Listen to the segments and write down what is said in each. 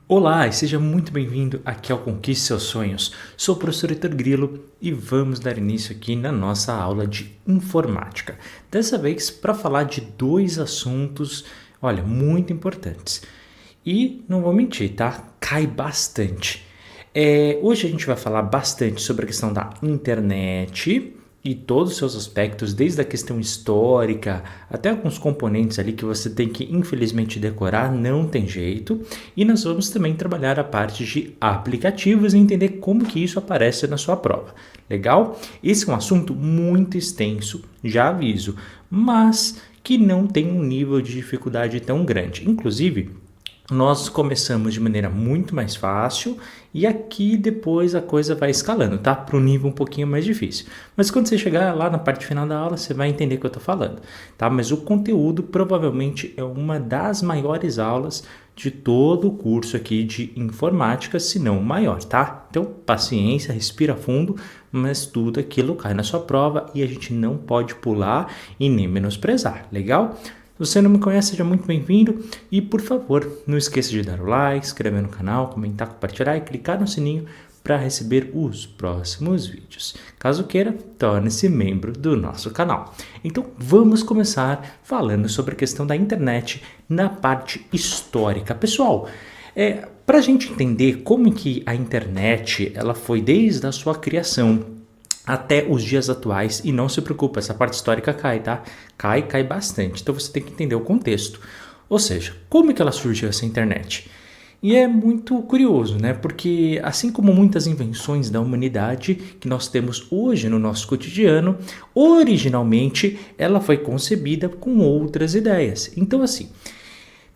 Olá e seja muito bem-vindo aqui ao Conquiste Seus Sonhos. Sou o professor Heitor Grilo e vamos dar início aqui na nossa aula de informática. Dessa vez para falar de dois assuntos, olha, muito importantes. E não vou mentir, tá? Cai bastante. Hoje a gente vai falar bastante sobre a questão da internet e todos os seus aspectos, desde a questão histórica até alguns componentes ali que você tem que infelizmente decorar, não tem jeito. E nós vamos também trabalhar a parte de aplicativos e entender como que isso aparece na sua prova. Legal? Esse é um assunto muito extenso, já aviso, mas que não tem um nível de dificuldade tão grande. Inclusive, nós começamos de maneira muito mais fácil e aqui depois a coisa vai escalando, tá? Para um nível um pouquinho mais difícil. Mas quando você chegar lá na parte final da aula, você vai entender o que eu estou falando, tá? Mas o conteúdo provavelmente é uma das maiores aulas de todo o curso aqui de informática, se não o maior, tá? Então, paciência, respira fundo, mas tudo aquilo cai na sua prova e a gente não pode pular e nem menosprezar, legal? Se você não me conhece, seja muito bem-vindo e, por favor, não esqueça de dar o like, inscrever no canal, comentar, compartilhar e clicar no sininho para receber os próximos vídeos. Caso queira, torne-se membro do nosso canal. Então, vamos começar falando sobre a questão da internet na parte histórica. Pessoal, para a gente entender como que a internet ela foi desde a sua criação até os dias atuais, e não se preocupe, essa parte histórica cai, tá? Cai bastante, então você tem que entender o contexto. Ou seja, como é que ela surgiu essa internet? E é muito curioso, né? Porque assim como muitas invenções da humanidade que nós temos hoje no nosso cotidiano, originalmente ela foi concebida com outras ideias. Então assim,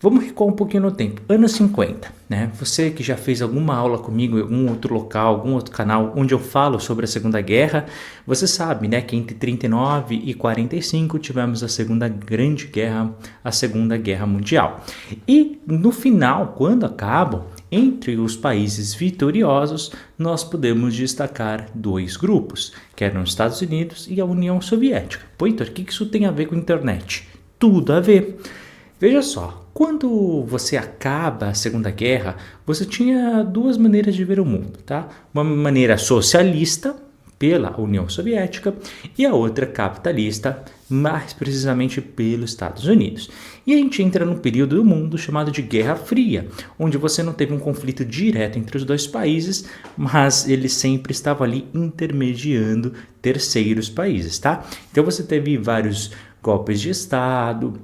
vamos recuar um pouquinho no tempo, anos 50, né? Você que já fez alguma aula comigo em algum outro local, algum outro canal onde eu falo sobre a Segunda Guerra, você sabe, né, que entre 39 e 45 tivemos a Segunda Grande Guerra, a Segunda Guerra Mundial. E no final, quando acabam, entre os países vitoriosos, nós podemos destacar dois grupos, que eram os Estados Unidos e a União Soviética. Pô, Heitor, o que isso tem a ver com a internet? Tudo a ver. Veja só, quando você acaba a Segunda Guerra, você tinha duas maneiras de ver o mundo, tá? Uma maneira socialista, pela União Soviética, e a outra capitalista, mais precisamente pelos Estados Unidos. E a gente entra num período do mundo chamado de Guerra Fria, onde você não teve um conflito direto entre os dois países, mas ele sempre estava ali intermediando terceiros países, tá? Então você teve vários golpes de Estado,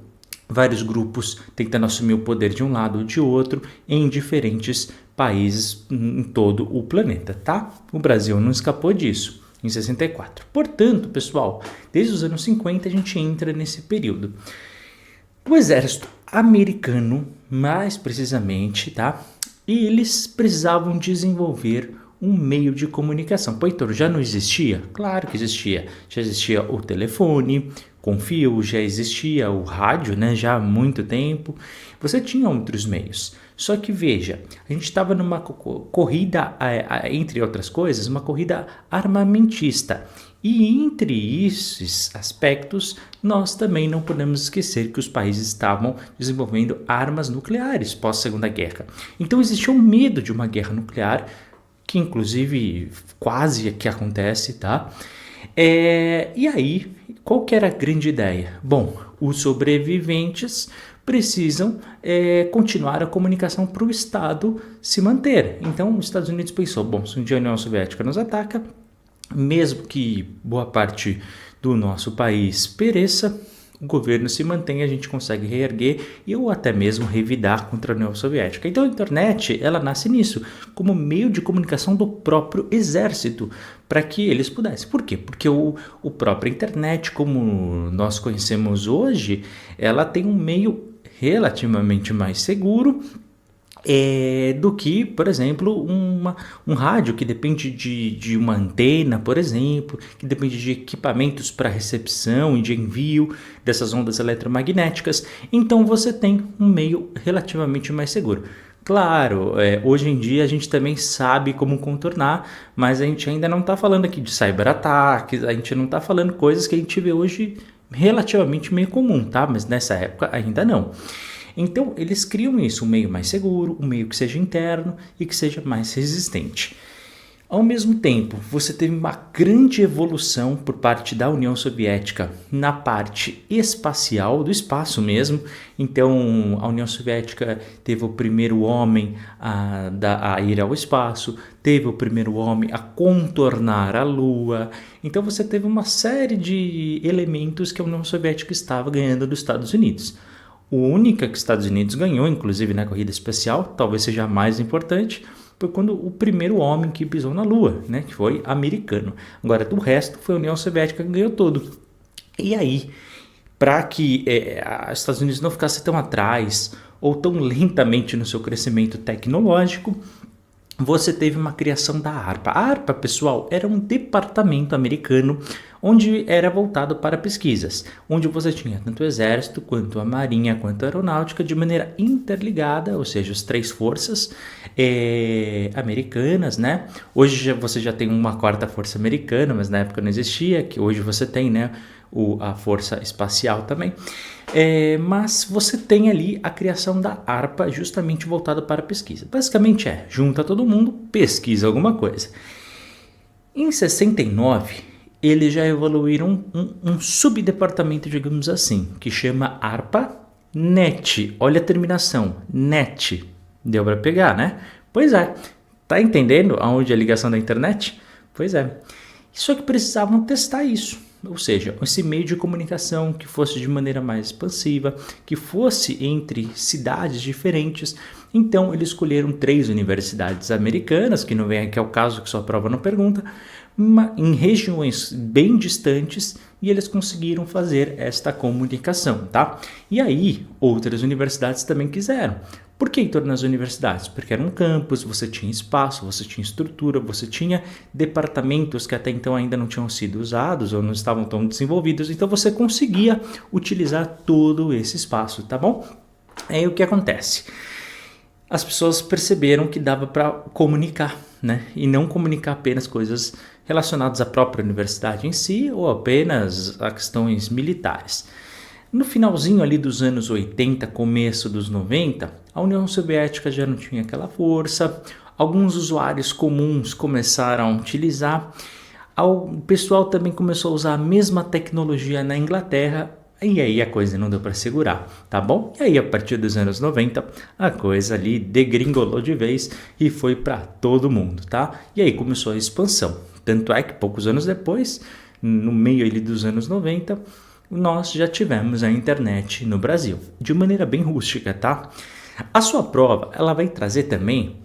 vários grupos tentando assumir o poder de um lado ou de outro em diferentes países em todo o planeta, tá? O Brasil não escapou disso em 64. Portanto, pessoal, desde os anos 50 a gente entra nesse período. O exército americano, mais precisamente, tá? E eles precisavam desenvolver um meio de comunicação. Pô, Heitor, já não existia? Claro que existia. Já existia o telefone com fio, já existia o rádio, né? Já há muito tempo. Você tinha outros meios. Só que veja, a gente estava numa corrida, entre outras coisas, uma corrida armamentista. E entre esses aspectos, nós também não podemos esquecer que os países estavam desenvolvendo armas nucleares pós-Segunda Guerra. Então existia um medo de uma guerra nuclear, que inclusive quase que acontece, tá? E aí, qual que era a grande ideia? Bom, os sobreviventes precisam continuar a comunicação para o Estado se manter. Então, os Estados Unidos pensou, bom, se um dia a União Soviética nos ataca, mesmo que boa parte do nosso país pereça, o governo se mantém, a gente consegue reerguer ou até mesmo revidar contra a União Soviética. Então a internet, ela nasce nisso, como meio de comunicação do próprio exército, para que eles pudessem. Por quê? Porque o próprio internet, como nós conhecemos hoje, ela tem um meio relativamente mais seguro do que, por exemplo, um rádio que depende de uma antena, por exemplo, que depende de equipamentos para recepção e de envio dessas ondas eletromagnéticas. Então você tem um meio relativamente mais seguro. Claro, hoje em dia a gente também sabe como contornar, mas a gente ainda não está falando aqui de cyberataques, a gente não está falando coisas que a gente vê hoje relativamente meio comum, tá? Mas nessa época ainda não. Então, eles criam isso, um meio mais seguro, um meio que seja interno e que seja mais resistente. Ao mesmo tempo, você teve uma grande evolução por parte da União Soviética na parte espacial, do espaço mesmo. Então, a União Soviética teve o primeiro homem a ir ao espaço, teve o primeiro homem a contornar a Lua. Então, você teve uma série de elementos que a União Soviética estava ganhando dos Estados Unidos. O único que os Estados Unidos ganhou, inclusive na corrida espacial, talvez seja a mais importante, foi quando o primeiro homem que pisou na Lua, né, que foi americano. Agora, do resto, foi a União Soviética que ganhou tudo. E aí, para que os Estados Unidos não ficasse tão atrás ou tão lentamente no seu crescimento tecnológico, você teve uma criação da ARPA. A ARPA, pessoal, era um departamento americano onde era voltado para pesquisas, onde você tinha tanto o exército, quanto a marinha, quanto a aeronáutica de maneira interligada, ou seja, as três forças americanas, né? Hoje você já tem uma quarta força americana, mas na época não existia, que hoje você tem, né? A força espacial também. Mas você tem ali a criação da ARPA justamente voltada para a pesquisa. Basicamente junta todo mundo, pesquisa alguma coisa. Em 69, eles já evoluíram um subdepartamento, digamos assim, que chama ARPA-NET. Olha a terminação, NET. Deu para pegar, né? Pois é. Tá entendendo aonde é a ligação da internet? Pois é. Só que precisavam testar isso. Ou seja, esse meio de comunicação que fosse de maneira mais expansiva, que fosse entre cidades diferentes. Então, eles escolheram 3 universidades americanas, que não vem aqui ao caso, que sua prova não pergunta, em regiões bem distantes, e eles conseguiram fazer esta comunicação, tá? E aí, outras universidades também quiseram. Por que em torno das universidades? Porque era um campus, você tinha espaço, você tinha estrutura, você tinha departamentos que até então ainda não tinham sido usados ou não estavam tão desenvolvidos, então você conseguia utilizar todo esse espaço, tá bom? Aí o que acontece? As pessoas perceberam que dava para comunicar, né? E não comunicar apenas coisas relacionadas à própria universidade em si ou apenas a questões militares. No finalzinho ali dos anos 80, começo dos 90, a União Soviética já não tinha aquela força, alguns usuários comuns começaram a utilizar, o pessoal também começou a usar a mesma tecnologia na Inglaterra, e aí a coisa não deu para segurar, tá bom? E aí a partir dos anos 90, a coisa ali degringolou de vez e foi para todo mundo, tá? E aí começou a expansão, tanto é que poucos anos depois, no meio ali dos anos 90, nós já tivemos a internet no Brasil, de maneira bem rústica, tá? A sua prova, ela vai trazer também...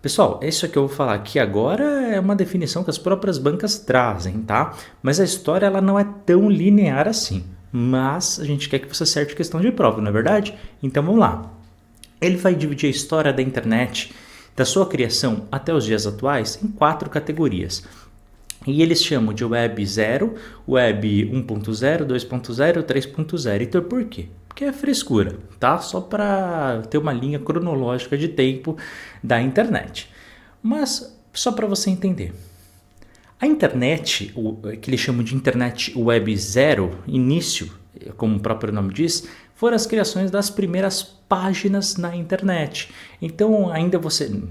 Pessoal, isso que eu vou falar aqui agora é uma definição que as próprias bancas trazem, tá? Mas a história, ela não é tão linear assim. Mas a gente quer que você acerte questão de prova, não é verdade? Então vamos lá. Ele vai dividir a história da internet, da sua criação até os dias atuais, em 4 categorias. E eles chamam de Web 0, Web 1.0, 2.0, 3.0. Então por quê? Porque é frescura, tá? Só para ter uma linha cronológica de tempo da internet. Mas só para você entender. A internet, que eles chamam de internet Web 0, início, como o próprio nome diz, foram as criações das primeiras páginas na internet. Então ainda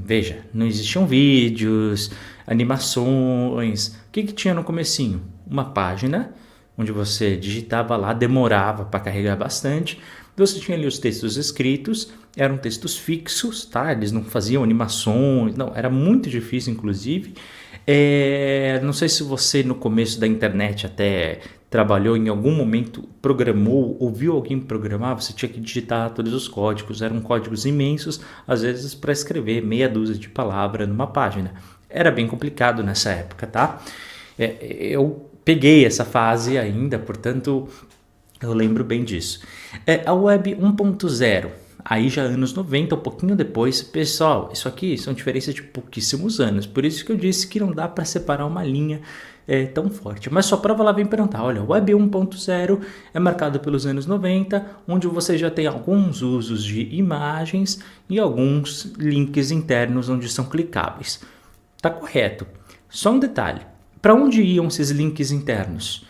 veja, não existiam vídeos, animações. O que tinha no comecinho? Uma página onde você digitava lá, demorava para carregar bastante. Você tinha ali os textos escritos, eram textos fixos, tá? Eles não faziam animações, não, era muito difícil, inclusive. Não sei se você no começo da internet até trabalhou em algum momento, programou, ou viu alguém programar, você tinha que digitar todos os códigos, eram códigos imensos, às vezes para escrever meia dúzia de palavras numa página. Era bem complicado nessa época, tá? Eu peguei essa fase ainda, portanto, eu lembro bem disso. A Web 1.0, aí já anos 90, um pouquinho depois, pessoal, isso aqui são diferenças de pouquíssimos anos, por isso que eu disse que não dá para separar uma linha tão forte. Mas sua prova lá vem perguntar, olha, o Web 1.0 é marcado pelos anos 90, onde você já tem alguns usos de imagens e alguns links internos onde são clicáveis. Tá correto. Só um detalhe, para onde iam esses links internos?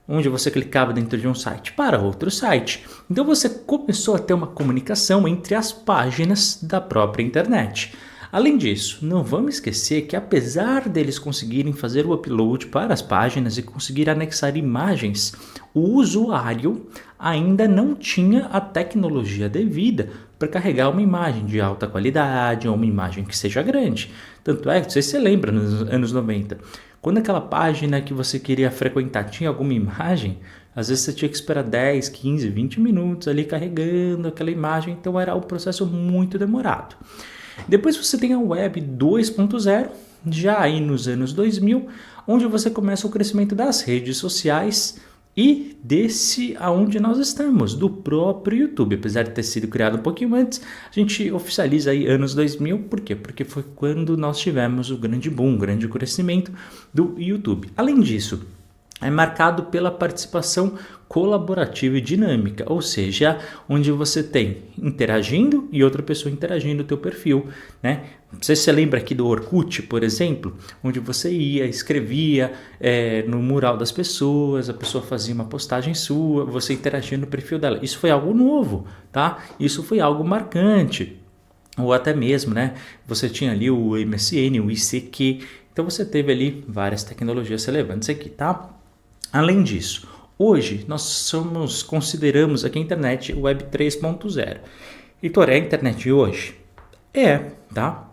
onde você clicava dentro de um site para outro site. Então você começou a ter uma comunicação entre as páginas da própria internet. Além disso, não vamos esquecer que apesar deles conseguirem fazer o upload para as páginas e conseguir anexar imagens, o usuário ainda não tinha a tecnologia devida para carregar uma imagem de alta qualidade ou uma imagem que seja grande. Tanto é que, não sei se você lembra, nos anos 90, quando aquela página que você queria frequentar tinha alguma imagem, às vezes você tinha que esperar 10, 15, 20 minutos ali carregando aquela imagem, então era um processo muito demorado. Depois você tem a Web 2.0, já aí nos anos 2000, onde você começa o crescimento das redes sociais e desse aonde nós estamos, do próprio YouTube. Apesar de ter sido criado um pouquinho antes, a gente oficializa aí anos 2000, por quê? Porque foi quando nós tivemos o grande boom, o grande crescimento do YouTube. Além disso, é marcado pela participação colaborativa e dinâmica, ou seja, onde você tem interagindo e outra pessoa interagindo no teu perfil, né? Não sei se você lembra aqui do Orkut, por exemplo, onde você ia, escrevia no mural das pessoas, a pessoa fazia uma postagem sua, você interagia no perfil dela. Isso foi algo novo, tá? Isso foi algo marcante. Ou até mesmo, né? Você tinha ali o MSN, o ICQ, então você teve ali várias tecnologias relevantes aqui, tá? Além disso, hoje nós consideramos aqui a internet Web 3.0. Heitor, é a internet de hoje? É, tá?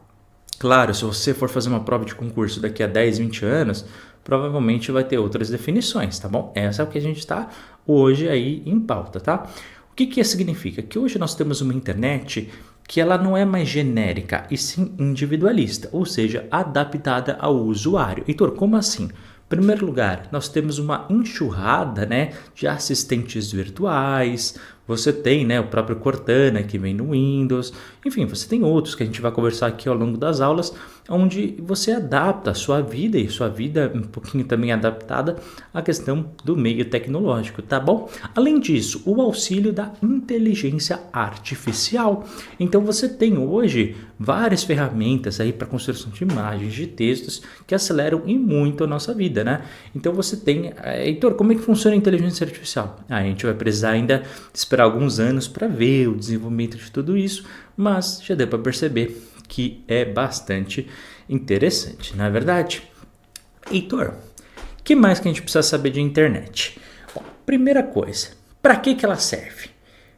Claro, se você for fazer uma prova de concurso daqui a 10, 20 anos, provavelmente vai ter outras definições, tá bom? Essa é o que a gente está hoje aí em pauta, tá? O que significa? Que hoje nós temos uma internet que ela não é mais genérica e sim individualista, ou seja, adaptada ao usuário. Heitor, como assim? Em primeiro lugar, nós temos uma enxurrada, né, de assistentes virtuais. Você tem, né, o próprio Cortana que vem no Windows. Enfim, você tem outros que a gente vai conversar aqui ao longo das aulas, onde você adapta a sua vida e sua vida um pouquinho também adaptada à questão do meio tecnológico, tá bom? Além disso, o auxílio da inteligência artificial. Então você tem hoje várias ferramentas aí para construção de imagens, de textos que aceleram e muito a nossa vida, né? Então você tem, Heitor, como é que funciona a inteligência artificial? A gente vai precisar ainda esperar alguns anos para ver o desenvolvimento de tudo isso, mas já deu para perceber que é bastante interessante, não é verdade? Heitor, o que mais que a gente precisa saber de internet? Bom, primeira coisa, para que ela serve?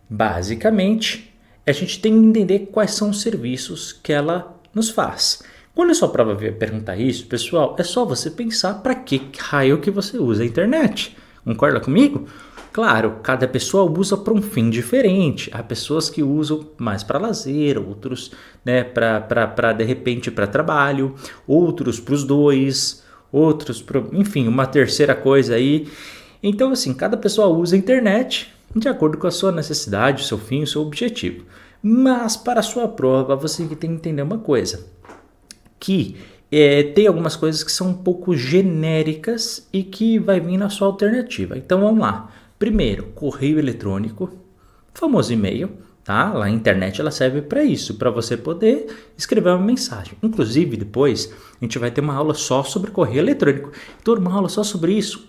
Basicamente, a gente tem que entender quais são os serviços que ela nos faz. Quando a sua prova vier perguntar isso, pessoal, é só você pensar para que raio que você usa a internet. Concorda comigo? Claro, cada pessoa usa para um fim diferente. Há pessoas que usam mais para lazer, outros, né, para de repente para trabalho, outros para os dois, outros para, enfim, uma terceira coisa aí. Então, assim, cada pessoa usa a internet de acordo com a sua necessidade, o seu fim, o seu objetivo. Mas para a sua prova, você tem que entender uma coisa, que tem algumas coisas que são um pouco genéricas e que vai vir na sua alternativa. Então, vamos lá. Primeiro, correio eletrônico, famoso e-mail, tá? Lá a internet ela serve para isso, para você poder escrever uma mensagem. Inclusive, depois a gente vai ter uma aula só sobre correio eletrônico. Então, uma aula só sobre isso?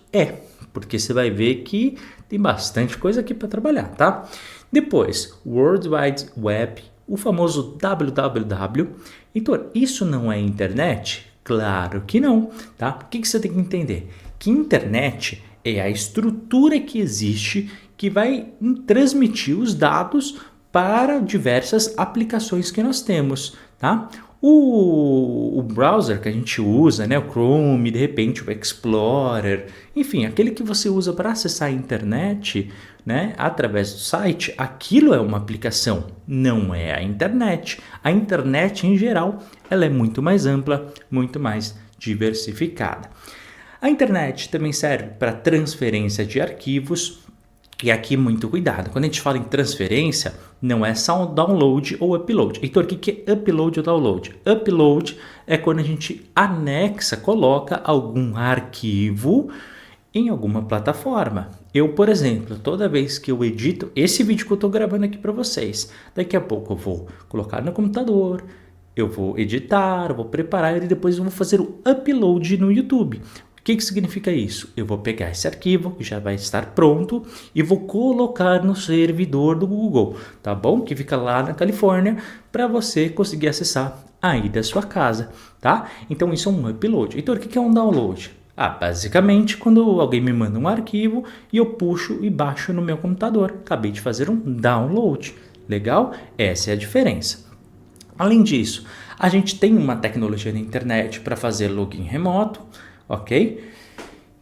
Porque você vai ver que tem bastante coisa aqui para trabalhar, tá? Depois, World Wide Web, o famoso www. Então, isso não é internet? Claro que não, tá? O que você tem que entender? Que internet é a estrutura que existe que vai transmitir os dados para diversas aplicações que nós temos, tá? O browser que a gente usa, né, o Chrome, de repente o Explorer, enfim, aquele que você usa para acessar a internet, né, através do site, aquilo é uma aplicação, não é a internet. A internet, em geral, ela é muito mais ampla, muito mais diversificada. A internet também serve para transferência de arquivos, e aqui muito cuidado. Quando a gente fala em transferência, não é só um download ou upload. Heitor, o que é upload ou download? Upload é quando a gente anexa, coloca algum arquivo em alguma plataforma. Eu, por exemplo, toda vez que eu edito esse vídeo que eu estou gravando aqui para vocês, daqui a pouco eu vou colocar no computador, eu vou editar, eu vou preparar e depois eu vou fazer o upload no YouTube. O que significa isso? Eu vou pegar esse arquivo, que já vai estar pronto, e vou colocar no servidor do Google, tá bom? Que fica lá na Califórnia, para você conseguir acessar aí da sua casa, tá? Então isso é um upload. Heitor, o que é um download? Basicamente quando alguém me manda um arquivo e eu puxo e baixo no meu computador. Acabei de fazer um download. Legal? Essa é a diferença. Além disso, a gente tem uma tecnologia na internet para fazer login remoto, ok?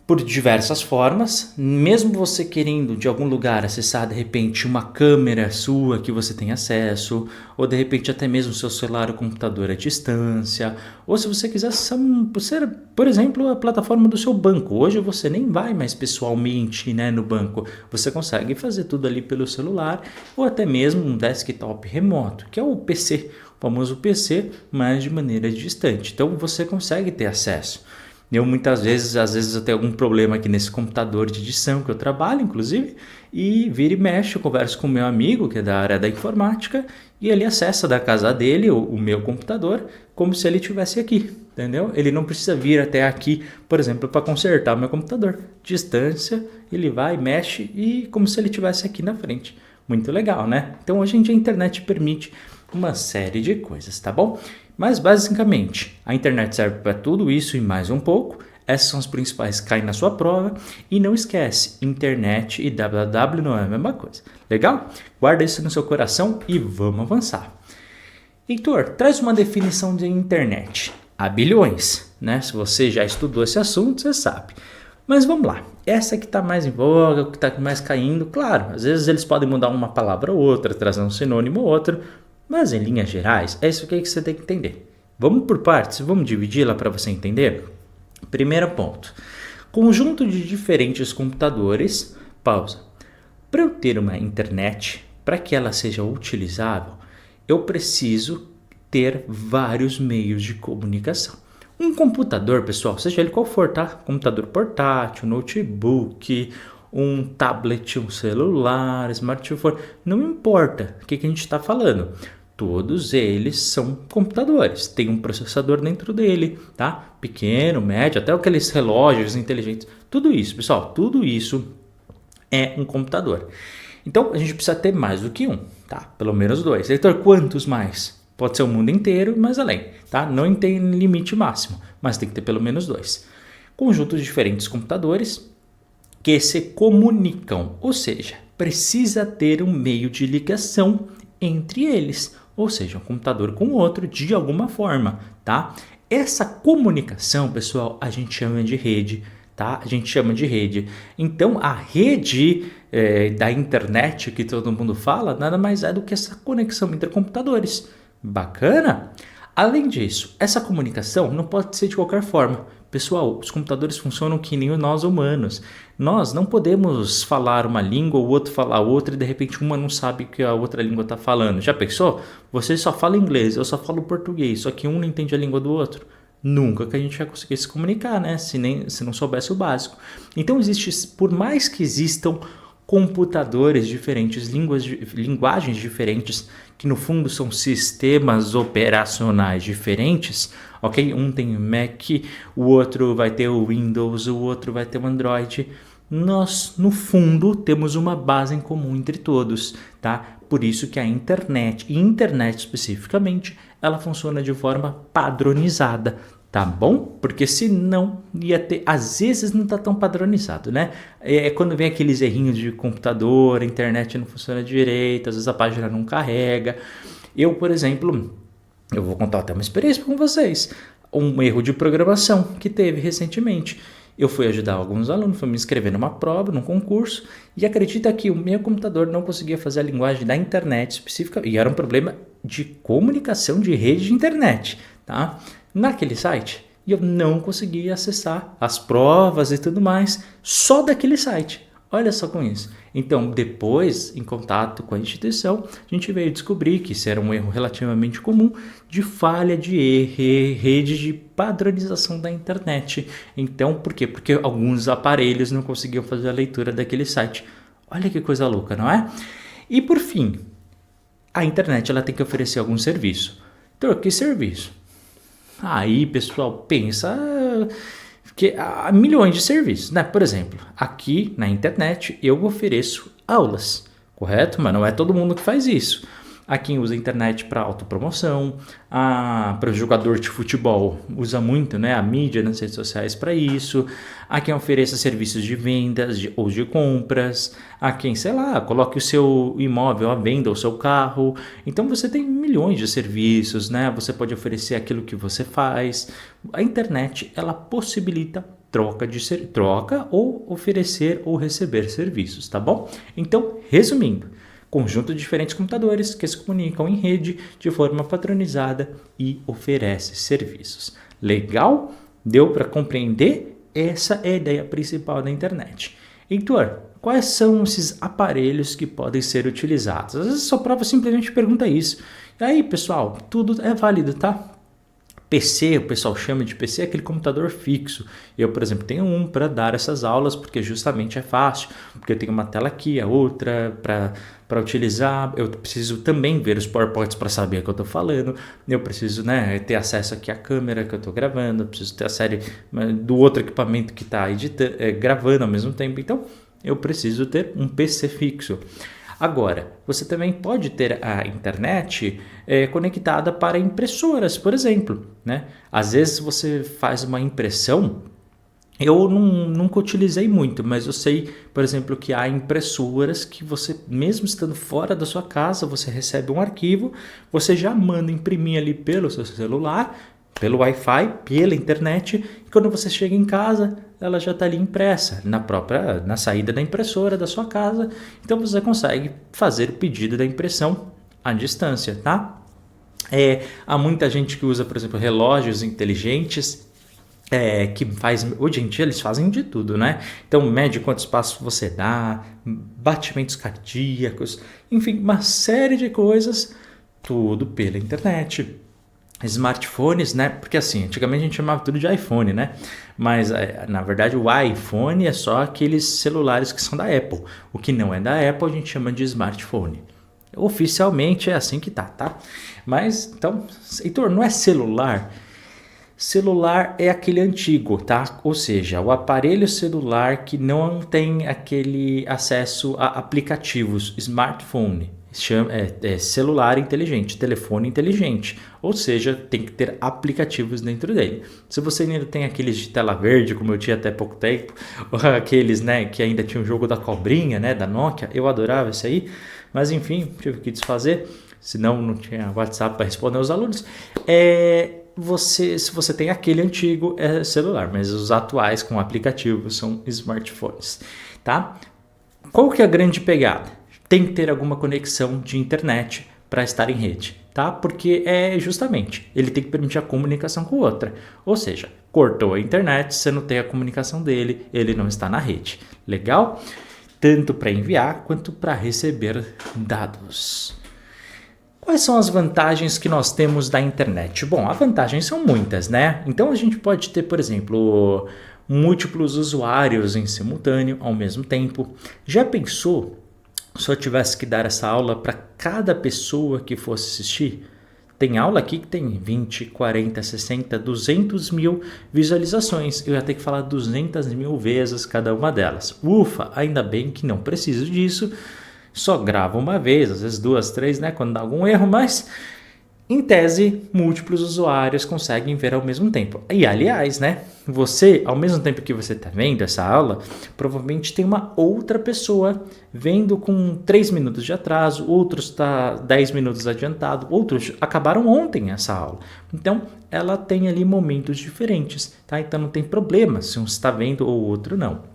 Por diversas formas, mesmo você querendo de algum lugar acessar de repente uma câmera sua que você tem acesso, ou de repente até mesmo seu celular ou computador à distância, ou se você quiser acessar, por exemplo, a plataforma do seu banco. Hoje você nem vai mais pessoalmente, né, no banco, você consegue fazer tudo ali pelo celular, ou até mesmo um desktop remoto, que é o PC, o famoso PC, mas de maneira distante. Então você consegue ter acesso. Eu muitas vezes, às vezes eu tenho algum problema aqui nesse computador de edição que eu trabalho, inclusive, e vira e mexe, eu converso com o meu amigo, que é da área da informática, e ele acessa da casa dele o meu computador como se ele estivesse aqui, entendeu? Ele não precisa vir até aqui, por exemplo, para consertar o meu computador. Distância, ele vai, mexe e como se ele estivesse aqui na frente. Muito legal, né? Então hoje em dia a internet permite uma série de coisas, tá bom? Mas basicamente, a internet serve para tudo isso e mais um pouco. Essas são as principais que caem na sua prova. E não esquece, internet e www não é a mesma coisa. Legal? Guarda isso no seu coração e vamos avançar. Heitor, traz uma definição de internet. Há bilhões, né? Se você já estudou esse assunto, você sabe. Mas vamos lá. Essa que está mais em voga, que está mais caindo, claro, às vezes eles podem mudar uma palavra ou outra, trazer um sinônimo ou outro, mas em linhas gerais, é isso que você tem que entender. Vamos por partes, vamos dividi-la para você entender? Primeiro ponto. Conjunto de diferentes computadores. Pausa. Para eu ter uma internet, para que ela seja utilizável, eu preciso ter vários meios de comunicação. Um computador, pessoal, seja ele qual for, tá? Computador portátil, notebook, um tablet, um celular, smartphone, não importa o que a gente está falando. Todos eles são computadores, tem um processador dentro dele, tá? Pequeno, médio, até aqueles relógios inteligentes. Tudo isso, pessoal, tudo isso é um computador. Então, a gente precisa ter mais do que um, tá? Pelo menos dois. Heitor, quantos mais? Pode ser o mundo inteiro, mas além, tá? Não tem limite máximo, mas tem que ter pelo menos dois. Conjuntos de diferentes computadores que se comunicam, ou seja, precisa ter um meio de ligação entre eles, ou seja, um computador com o outro de alguma forma, tá? Essa comunicação, pessoal, a gente chama de rede, tá? A gente chama de rede. Então, a rede da internet que todo mundo fala, nada mais é do que essa conexão entre computadores. Bacana? Além disso, essa comunicação não pode ser de qualquer forma. Pessoal, os computadores funcionam que nem nós humanos. Nós não podemos falar uma língua, o outro falar outra e de repente uma não sabe o que a outra língua está falando. Já pensou? Você só fala inglês, eu só falo português, só que um não entende a língua do outro. Nunca que a gente vai conseguir se comunicar, né? Se não soubesse o básico. Então, por mais que existam computadores diferentes, linguagens diferentes, que no fundo são sistemas operacionais diferentes, ok? Um tem o Mac, o outro vai ter o Windows, o outro vai ter o Android. Nós, no fundo, temos uma base em comum entre todos, tá? Por isso que a internet, e internet especificamente, ela funciona de forma padronizada, tá bom? Porque senão ia ter, às vezes não tá tão padronizado, né? É quando vem aqueles errinhos de computador, a internet não funciona direito, às vezes a página não carrega. Eu, por exemplo, eu vou contar até uma experiência com vocês. Um erro de programação que teve recentemente. Eu fui ajudar alguns alunos, fui me inscrever numa prova, num concurso, e acredita que o meu computador não conseguia fazer a linguagem da internet específica, e era um problema de comunicação de rede de internet, tá? Naquele site, e eu não conseguia acessar as provas e tudo mais, só daquele site. Olha só com isso. Então, depois, em contato com a instituição, a gente veio descobrir que isso era um erro relativamente comum de falha de rede de padronização da internet. Então, por quê? Porque alguns aparelhos não conseguiam fazer a leitura daquele site. Olha que coisa louca, não é? E por fim, a internet ela tem que oferecer algum serviço. Então, que serviço? Aí, pessoal, pensa Porque há milhões de serviços, né? Por exemplo, aqui na internet eu ofereço aulas, correto? Mas não é todo mundo que faz isso. Há quem usa a internet para autopromoção, para o jogador de futebol usa muito, né, a mídia nas redes sociais para isso. Há quem ofereça serviços de vendas ou de compras. Há quem, sei lá, coloque o seu imóvel à venda, o seu carro. Então você tem milhões de serviços, né? Você pode oferecer aquilo que você faz. A internet, ela possibilita troca ou oferecer ou receber serviços, tá bom? Então, resumindo, conjunto de diferentes computadores que se comunicam em rede de forma padronizada e oferece serviços. Legal? Deu para compreender? Essa é a ideia principal da internet. Heitor, quais são esses aparelhos que podem ser utilizados? Às vezes a sua prova simplesmente pergunta isso. E aí, pessoal, tudo é válido, tá? PC, o pessoal chama de PC, aquele computador fixo. Eu, por exemplo, tenho um para dar essas aulas, porque justamente é fácil, porque eu tenho uma tela aqui, a outra para utilizar. Eu preciso também ver os PowerPoints para saber o que eu estou falando. Eu preciso, né, ter acesso aqui à câmera que eu estou gravando. Eu preciso ter a série do outro equipamento que está gravando ao mesmo tempo. Então, eu preciso ter um PC fixo. Agora, você também pode ter a internet conectada para impressoras, por exemplo, né? Às vezes você faz uma impressão, eu nunca utilizei muito, mas eu sei, por exemplo, que há impressoras que você, mesmo estando fora da sua casa, você recebe um arquivo, você já manda imprimir ali pelo seu celular, pelo Wi-Fi, pela internet, e quando você chega em casa, ela já está ali impressa na saída da impressora da sua casa. Então você consegue fazer o pedido da impressão à distância, tá? Há muita gente que usa, por exemplo, relógios inteligentes, que hoje em dia eles fazem de tudo, né? Então mede quantos passos você dá, batimentos cardíacos, enfim, uma série de coisas, tudo pela internet. Smartphones, né? Porque assim, antigamente a gente chamava tudo de iPhone, né? Mas na verdade o iPhone é só aqueles celulares que são da Apple. O que não é da Apple a gente chama de smartphone. Oficialmente é assim que tá? Mas então, Heitor, não é celular? Celular é aquele antigo, tá? Ou seja, o aparelho celular que não tem aquele acesso a aplicativos, smartphone. Celular inteligente, telefone inteligente, ou seja, tem que ter aplicativos dentro dele. Se você ainda tem aqueles de tela verde, como eu tinha até pouco tempo, ou aqueles, né, que ainda tinha o jogo da cobrinha, né, da Nokia, eu adorava isso aí, mas enfim, tive que desfazer, senão não tinha WhatsApp para responder aos alunos. Se você tem aquele antigo, é celular, mas os atuais com aplicativo são smartphones, tá? Qual que é a grande pegada? Tem que ter alguma conexão de internet para estar em rede, tá? Porque justamente, ele tem que permitir a comunicação com outra. Ou seja, cortou a internet, você não tem a comunicação dele, ele não está na rede. Legal? Tanto para enviar quanto para receber dados. Quais são as vantagens que nós temos da internet? Bom, as vantagens são muitas, né? Então a gente pode ter, por exemplo, múltiplos usuários em simultâneo ao mesmo tempo. Já pensou se eu tivesse que dar essa aula para cada pessoa que fosse assistir? Tem aula aqui que tem 20, 40, 60, 200 mil visualizações. Eu ia ter que falar 200 mil vezes cada uma delas. Ufa, ainda bem que não preciso disso. Só gravo uma vez, às vezes 2, 3, né? Quando dá algum erro, mas em tese, múltiplos usuários conseguem ver ao mesmo tempo. E aliás, né? Você, ao mesmo tempo que você está vendo essa aula, provavelmente tem uma outra pessoa vendo com 3 minutos de atraso, outros está 10 minutos adiantado, outros acabaram ontem essa aula. Então, ela tem ali momentos diferentes, tá? Então não tem problema se um está vendo ou o outro não.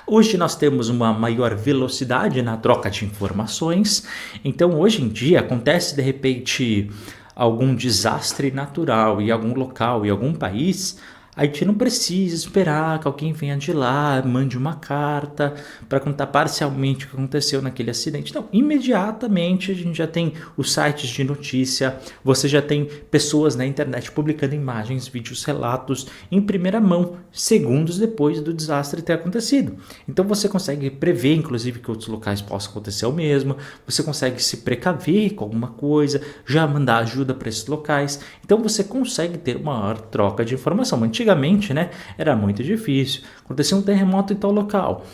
Hoje nós temos uma maior velocidade na troca de informações, então hoje em dia acontece de repente algum desastre natural em algum local, em algum país, a gente não precisa esperar que alguém venha de lá, mande uma carta para contar parcialmente o que aconteceu naquele acidente. Não, imediatamente a gente já tem os sites de notícia, você já tem pessoas na internet publicando imagens, vídeos, relatos em primeira mão, segundos depois do desastre ter acontecido. Então você consegue prever, inclusive, que outros locais possam acontecer o mesmo, você consegue se precaver com alguma coisa, já mandar ajuda para esses locais. Então você consegue ter uma maior troca de informação. antigamente, né, era muito difícil. Acontecia um terremoto em tal local.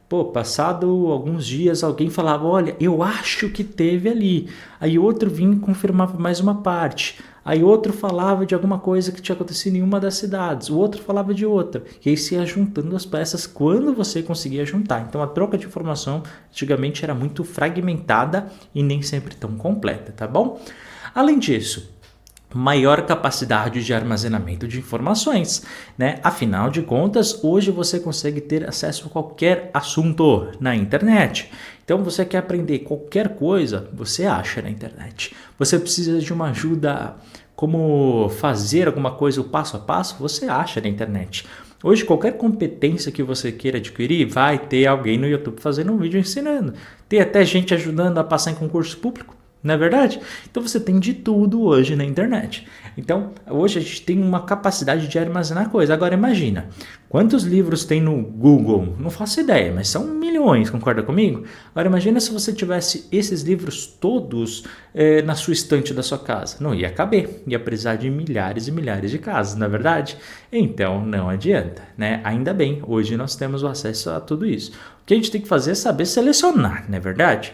Pô, passado alguns dias alguém falava, olha, eu acho que teve ali. Aí outro vinha e confirmava mais uma parte. Aí outro falava de alguma coisa que tinha acontecido em uma das cidades. O outro falava de outra. E aí se ia juntando as peças quando você conseguia juntar. Então a troca de informação antigamente era muito fragmentada e nem sempre tão completa, tá bom? Além disso, maior capacidade de armazenamento de informações, né? Afinal de contas, hoje você consegue ter acesso a qualquer assunto na internet. Então, você quer aprender qualquer coisa, você acha na internet. Você precisa de uma ajuda, como fazer alguma coisa o passo a passo, você acha na internet. Hoje, qualquer competência que você queira adquirir, vai ter alguém no YouTube fazendo um vídeo ensinando. Tem até gente ajudando a passar em concurso público. Não é verdade? Então você tem de tudo hoje na internet. Então hoje a gente tem uma capacidade de armazenar coisa. Agora imagina, quantos livros tem no Google? Não faço ideia, mas são milhões, concorda comigo? Agora imagina se você tivesse esses livros todos na sua estante da sua casa. Não ia caber, ia precisar de milhares e milhares de casas, não é verdade? Então não adianta, né? Ainda bem, hoje nós temos o acesso a tudo isso. O que a gente tem que fazer é saber selecionar, não é verdade?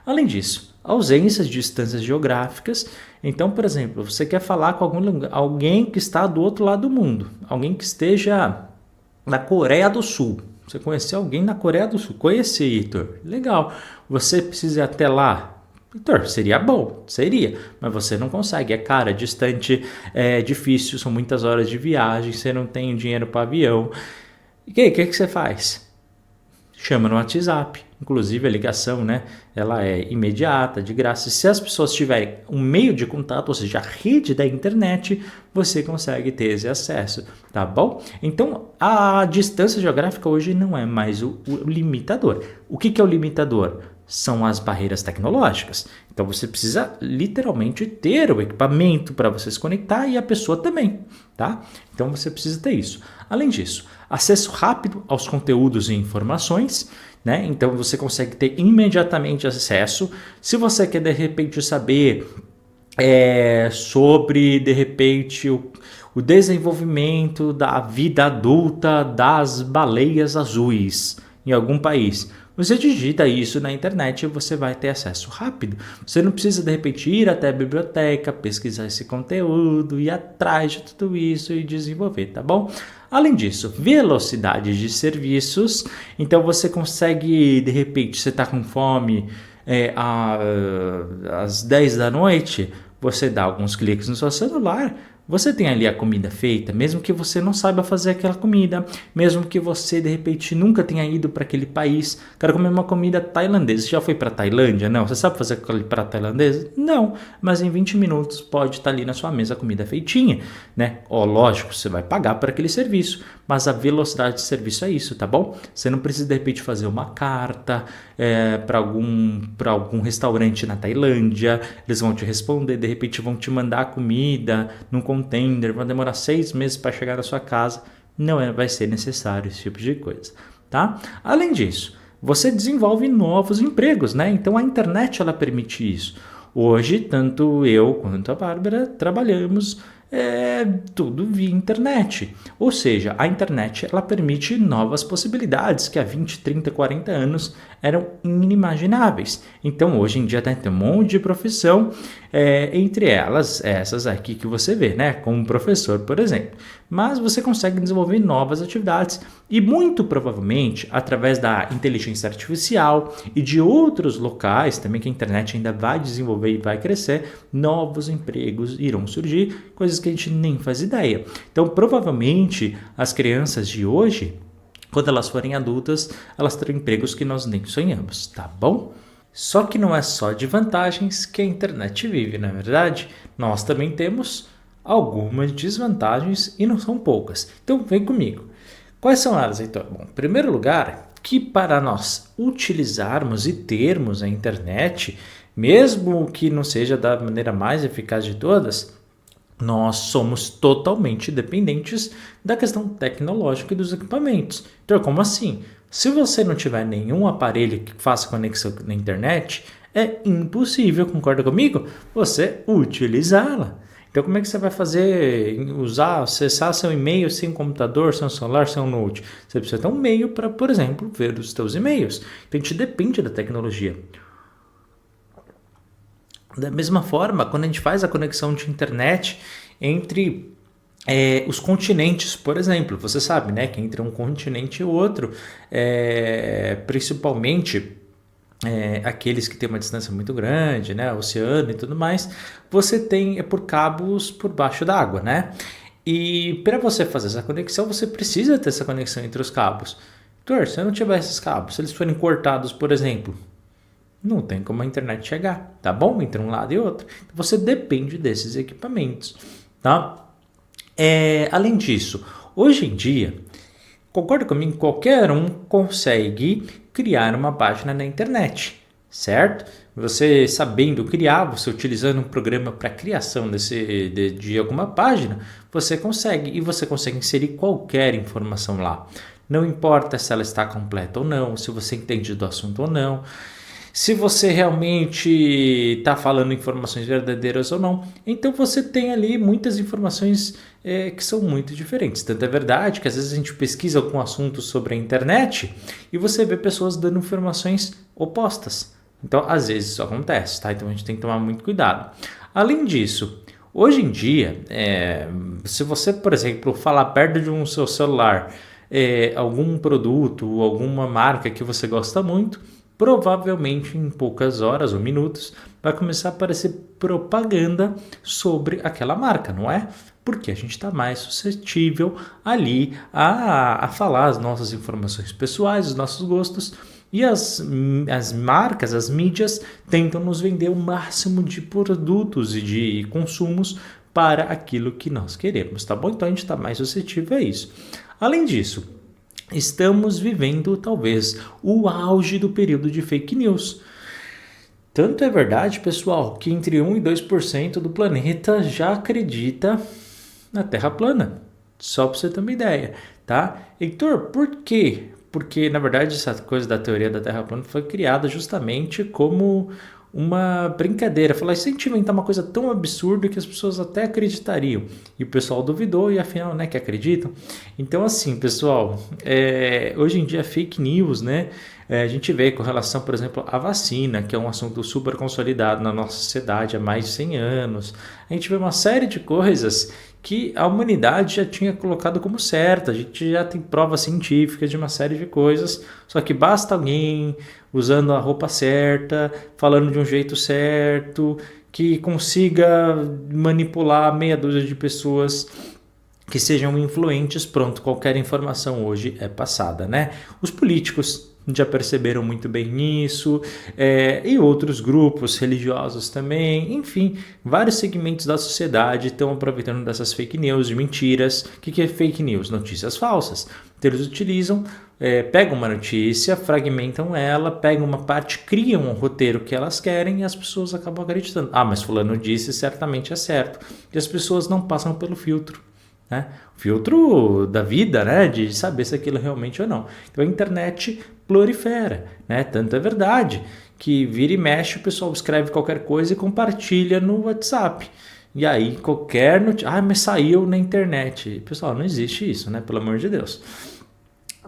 Além disso, ausências de distâncias geográficas. Então, por exemplo, você quer falar com alguém que está do outro lado do mundo, alguém que esteja na Coreia do Sul. Você conhecer alguém na Coreia do Sul. Conhecer, Heitor. Legal. Você precisa ir até lá. Heitor, seria bom, seria, mas você não consegue. É caro, é distante, é difícil, são muitas horas de viagem, você não tem dinheiro para avião. E o que você faz? Chama no WhatsApp. Inclusive a ligação, né, ela é imediata, de graça. Se as pessoas tiverem um meio de contato, ou seja, a rede da internet, você consegue ter esse acesso, tá bom? Então, a distância geográfica hoje não é mais o limitador. O que é o limitador? São as barreiras tecnológicas. Então, você precisa literalmente ter o equipamento para você se conectar e a pessoa também, tá? Então, você precisa ter isso. Além disso, acesso rápido aos conteúdos e informações, né? Então você consegue ter imediatamente acesso. Se você quer de repente saber sobre de repente o desenvolvimento da vida adulta das baleias azuis em algum país, você digita isso na internet e você vai ter acesso rápido. Você não precisa de repente ir até a biblioteca, pesquisar esse conteúdo, ir atrás de tudo isso e desenvolver, tá bom? Além disso, velocidade de serviços. Então você consegue, de repente, você está com fome às 10 da noite, você dá alguns cliques no seu celular, você tem ali a comida feita, mesmo que você não saiba fazer aquela comida, mesmo que você de repente nunca tenha ido para aquele país, quero comer uma comida tailandesa. Você já foi para Tailândia? Não. Você sabe fazer aquele prato tailandês? Não, mas em 20 minutos pode estar ali na sua mesa a comida feitinha, né? Lógico, você vai pagar por aquele serviço, mas a velocidade de serviço é isso, tá bom? Você não precisa de repente fazer uma carta para algum restaurante na Tailândia, eles vão te responder, de repente vão te mandar a comida num container, vai demorar 6 meses para chegar na sua casa. Não vai ser necessário esse tipo de coisa, tá? Além disso, você desenvolve novos empregos, né? Então a internet ela permite isso. Hoje, tanto eu quanto a Bárbara trabalhamos tudo via internet. Ou seja, a internet ela permite novas possibilidades que há 20, 30, 40 anos eram inimagináveis. Então, hoje em dia tem um monte de profissão, entre elas essas aqui que você vê, né? Como professor, por exemplo. Mas você consegue desenvolver novas atividades e muito provavelmente através da inteligência artificial e de outros locais também que a internet ainda vai desenvolver e vai crescer, novos empregos irão surgir, coisas que a gente nem faz ideia. Então, provavelmente as crianças de hoje, quando elas forem adultas, elas terão empregos que nós nem sonhamos, tá bom? Só que não é só de vantagens que a internet vive, não é verdade? Nós também temos algumas desvantagens e não são poucas. Então vem comigo. Quais são elas, Heitor? Bom, em primeiro lugar, que para nós utilizarmos e termos a internet, mesmo que não seja da maneira mais eficaz de todas, nós somos totalmente dependentes da questão tecnológica e dos equipamentos. Então, como assim? Se você não tiver nenhum aparelho que faça conexão na internet, é impossível, concorda comigo? Você utilizá-la. Então, como é que você vai acessar seu e-mail sem um computador, sem um celular, sem um note? Você precisa ter um meio para, por exemplo, ver os seus e-mails. Então, a gente depende da tecnologia. Da mesma forma, quando a gente faz a conexão de internet entre os continentes, por exemplo, você sabe, né, que entre um continente e outro, principalmente aqueles que têm uma distância muito grande, né, oceano e tudo mais, você tem por cabos por baixo d'água, né? E para você fazer essa conexão, você precisa ter essa conexão entre os cabos. Heitor, se eu não tiver esses cabos, se eles forem cortados, por exemplo, não tem como a internet chegar, tá bom? Entre um lado e outro. Então, você depende desses equipamentos, tá? Além disso, hoje em dia, concorda comigo, qualquer um consegue criar uma página na internet, certo? Você sabendo criar, você utilizando um programa para criação de alguma página, você consegue, e você consegue inserir qualquer informação lá. Não importa se ela está completa ou não, se você entende do assunto ou não, se você realmente está falando informações verdadeiras ou não. Então você tem ali muitas informações que são muito diferentes. Tanto é verdade que às vezes a gente pesquisa algum assunto sobre a internet e você vê pessoas dando informações opostas. Então às vezes isso acontece, tá? Então a gente tem que tomar muito cuidado. Além disso, hoje em dia, se você, por exemplo, falar perto de um seu celular algum produto, alguma marca que você gosta muito, provavelmente em poucas horas ou minutos vai começar a aparecer propaganda sobre aquela marca, não é? Porque a gente está mais suscetível ali a falar as nossas informações pessoais, os nossos gostos, e as marcas, as mídias tentam nos vender o máximo de produtos e de consumos para aquilo que nós queremos, tá bom? Então a gente está mais suscetível a isso. Além disso, estamos vivendo talvez o auge do período de fake news. Tanto é verdade, pessoal, que entre 1 e 2% do planeta já acredita na Terra plana. Só para você ter uma ideia, tá? Heitor, por quê? Porque, na verdade, essa coisa da teoria da Terra plana foi criada justamente como uma brincadeira. Falar, se a gente inventar uma coisa tão absurda que as pessoas até acreditariam. E o pessoal duvidou e afinal, né, que acreditam. Então, assim, pessoal, hoje em dia fake news, né? A gente vê com relação, por exemplo, à vacina, que é um assunto super consolidado na nossa sociedade há mais de 100 anos. A gente vê uma série de coisas que a humanidade já tinha colocado como certa. A gente já tem provas científicas de uma série de coisas, só que basta alguém usando a roupa certa, falando de um jeito certo, que consiga manipular meia dúzia de pessoas que sejam influentes, pronto, qualquer informação hoje é passada, né? Os políticos já perceberam muito bem nisso, e outros grupos religiosos também, enfim, vários segmentos da sociedade estão aproveitando dessas fake news, de mentiras. O que é fake news? Notícias falsas. Então eles utilizam, pegam uma notícia, fragmentam ela, pegam uma parte, criam um roteiro que elas querem e as pessoas acabam acreditando. Ah, mas fulano disse, certamente é certo. E as pessoas não passam pelo filtro. Né? O filtro da vida, né? De saber se aquilo realmente ou não. Então a internet prolifera, né? Tanto é verdade que vira e mexe o pessoal escreve qualquer coisa e compartilha no WhatsApp. E aí qualquer notícia, mas saiu na internet. Pessoal, não existe isso, né? Pelo amor de Deus.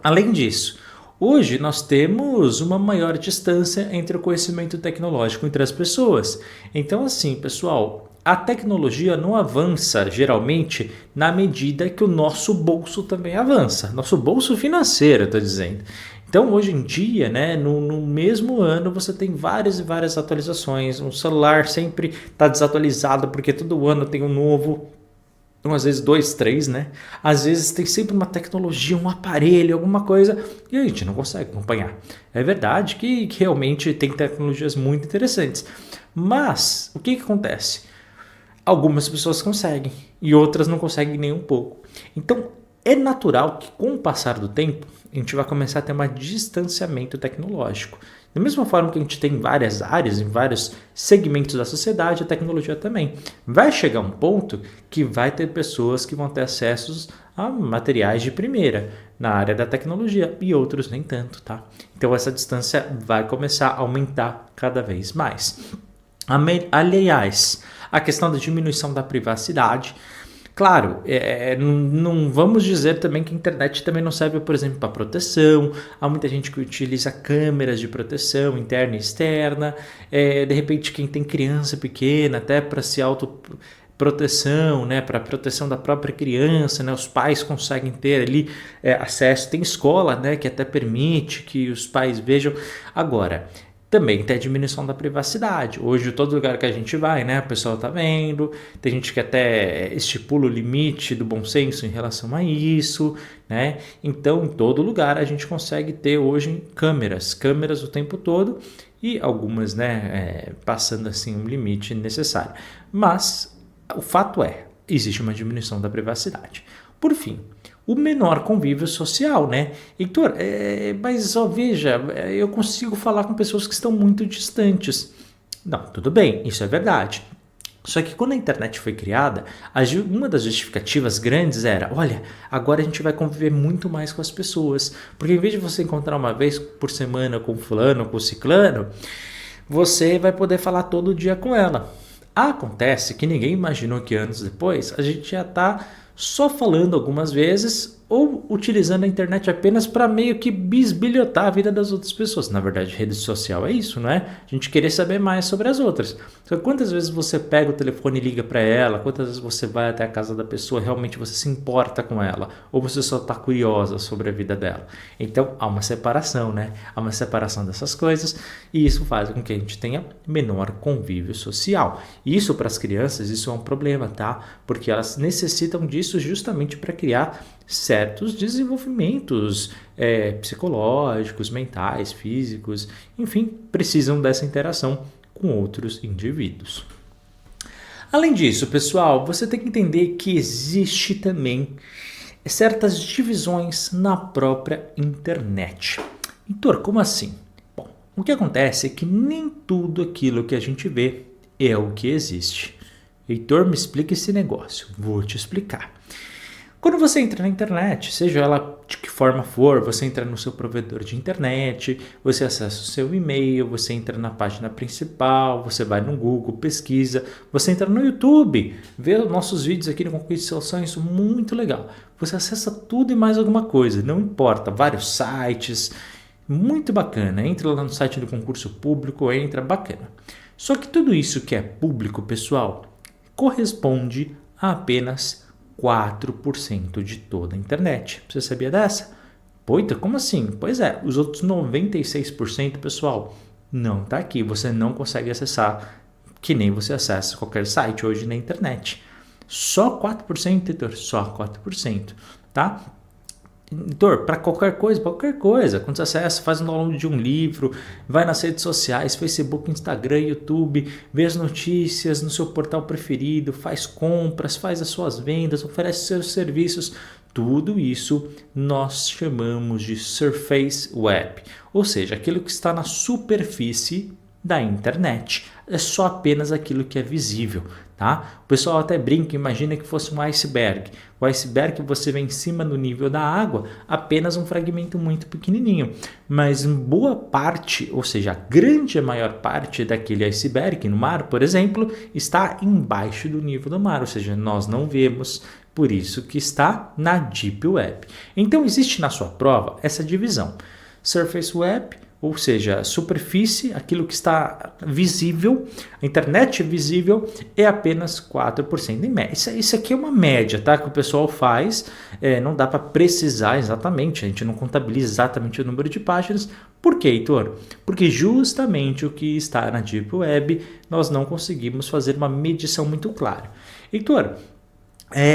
Além disso, hoje nós temos uma maior distância entre o conhecimento tecnológico entre as pessoas. Então assim, pessoal, a tecnologia não avança geralmente na medida que o nosso bolso também avança. Nosso bolso financeiro, eu estou dizendo. Então, hoje em dia, né, no mesmo ano, você tem várias e várias atualizações. Um celular sempre está desatualizado porque todo ano tem um novo. Então, às vezes 2, 3, né? Às vezes tem sempre uma tecnologia, um aparelho, alguma coisa, e a gente não consegue acompanhar. É verdade que realmente tem tecnologias muito interessantes. Mas, o que acontece? Algumas pessoas conseguem e outras não conseguem nem um pouco. Então, é natural que com o passar do tempo, a gente vai começar a ter um distanciamento tecnológico. Da mesma forma que a gente tem em várias áreas, em vários segmentos da sociedade, a tecnologia também. Vai chegar um ponto que vai ter pessoas que vão ter acessos a materiais de primeira na área da tecnologia e outros nem tanto, tá? Então essa distância vai começar a aumentar cada vez mais. Aliás, a questão da diminuição da privacidade. Claro, não vamos dizer também que a internet também não serve, por exemplo, para proteção. Há muita gente que utiliza câmeras de proteção interna e externa. De repente, quem tem criança pequena, até para se autoproteção, né, para proteção da própria criança, né, os pais conseguem ter ali acesso. Tem escola, né, que até permite que os pais vejam. Agora, também tem a diminuição da privacidade. Hoje, todo lugar que a gente vai, né, a pessoa tá vendo, tem gente que até estipula o limite do bom senso em relação a isso, né? Então, em todo lugar a gente consegue ter hoje câmeras o tempo todo e algumas, né, passando assim um limite necessário. Mas o fato existe uma diminuição da privacidade. Por fim, o menor convívio social, né? Heitor, mas só veja, eu consigo falar com pessoas que estão muito distantes. Não, tudo bem, isso é verdade. Só que quando a internet foi criada, uma das justificativas grandes era, olha, agora a gente vai conviver muito mais com as pessoas. Porque em vez de você encontrar uma vez por semana com fulano, com ciclano, você vai poder falar todo dia com ela. Acontece que ninguém imaginou que anos depois a gente já está só falando algumas vezes ou utilizando a internet apenas para meio que bisbilhotar a vida das outras pessoas. Na verdade, rede social é isso, não é? A gente querer saber mais sobre as outras. Então, quantas vezes você pega o telefone e liga para ela? Quantas vezes você vai até a casa da pessoa e realmente você se importa com ela? Ou você só está curiosa sobre a vida dela? Então, há uma separação, né? Há uma separação dessas coisas e isso faz com que a gente tenha menor convívio social. E isso para as crianças, isso é um problema, tá? Porque elas necessitam disso justamente para criar certos desenvolvimentos psicológicos, mentais, físicos, enfim, precisam dessa interação com outros indivíduos. Além disso, pessoal, você tem que entender que existe também certas divisões na própria internet. Heitor, como assim? Bom, o que acontece é que nem tudo aquilo que a gente vê é o que existe. Heitor, me explica esse negócio. Vou te explicar. Quando você entra na internet, seja ela de que forma for, você entra no seu provedor de internet, você acessa o seu e-mail, você entra na página principal, você vai no Google, pesquisa, você entra no YouTube, vê os nossos vídeos aqui no Conquiste Seus Sonhos, muito legal. Você acessa tudo e mais alguma coisa, não importa, vários sites, muito bacana. Entra lá no site do concurso público, entra, bacana. Só que tudo isso que é público, pessoal, corresponde a apenas 4% de toda a internet. Você sabia dessa? Poita, como assim? Pois é, os outros 96%, pessoal, não está aqui. Você não consegue acessar que nem você acessa qualquer site hoje na internet. Só 4%, Heitor, só 4%, tá? Heitor, para qualquer coisa, quando você acessa, faz um download de um livro, vai nas redes sociais, Facebook, Instagram, YouTube, vê as notícias no seu portal preferido, faz compras, faz as suas vendas, oferece seus serviços, tudo isso nós chamamos de Surface Web, ou seja, aquilo que está na superfície da internet. É só apenas aquilo que é visível, tá? O pessoal até brinca, imagina que fosse um iceberg. O iceberg, você vê em cima do nível da água, apenas um fragmento muito pequenininho. Mas boa parte, ou seja, a maior parte daquele iceberg no mar, por exemplo, está embaixo do nível do mar, ou seja, nós não vemos. Por isso que está na Deep Web. Então existe na sua prova essa divisão. Surface Web, ou seja, superfície, aquilo que está visível, a internet visível é apenas 4% em média. Isso aqui é uma média, tá? Que o pessoal faz, não dá para precisar exatamente, a gente não contabiliza exatamente o número de páginas. Por quê, Heitor? Porque justamente o que está na Deep Web, nós não conseguimos fazer uma medição muito clara. Heitor,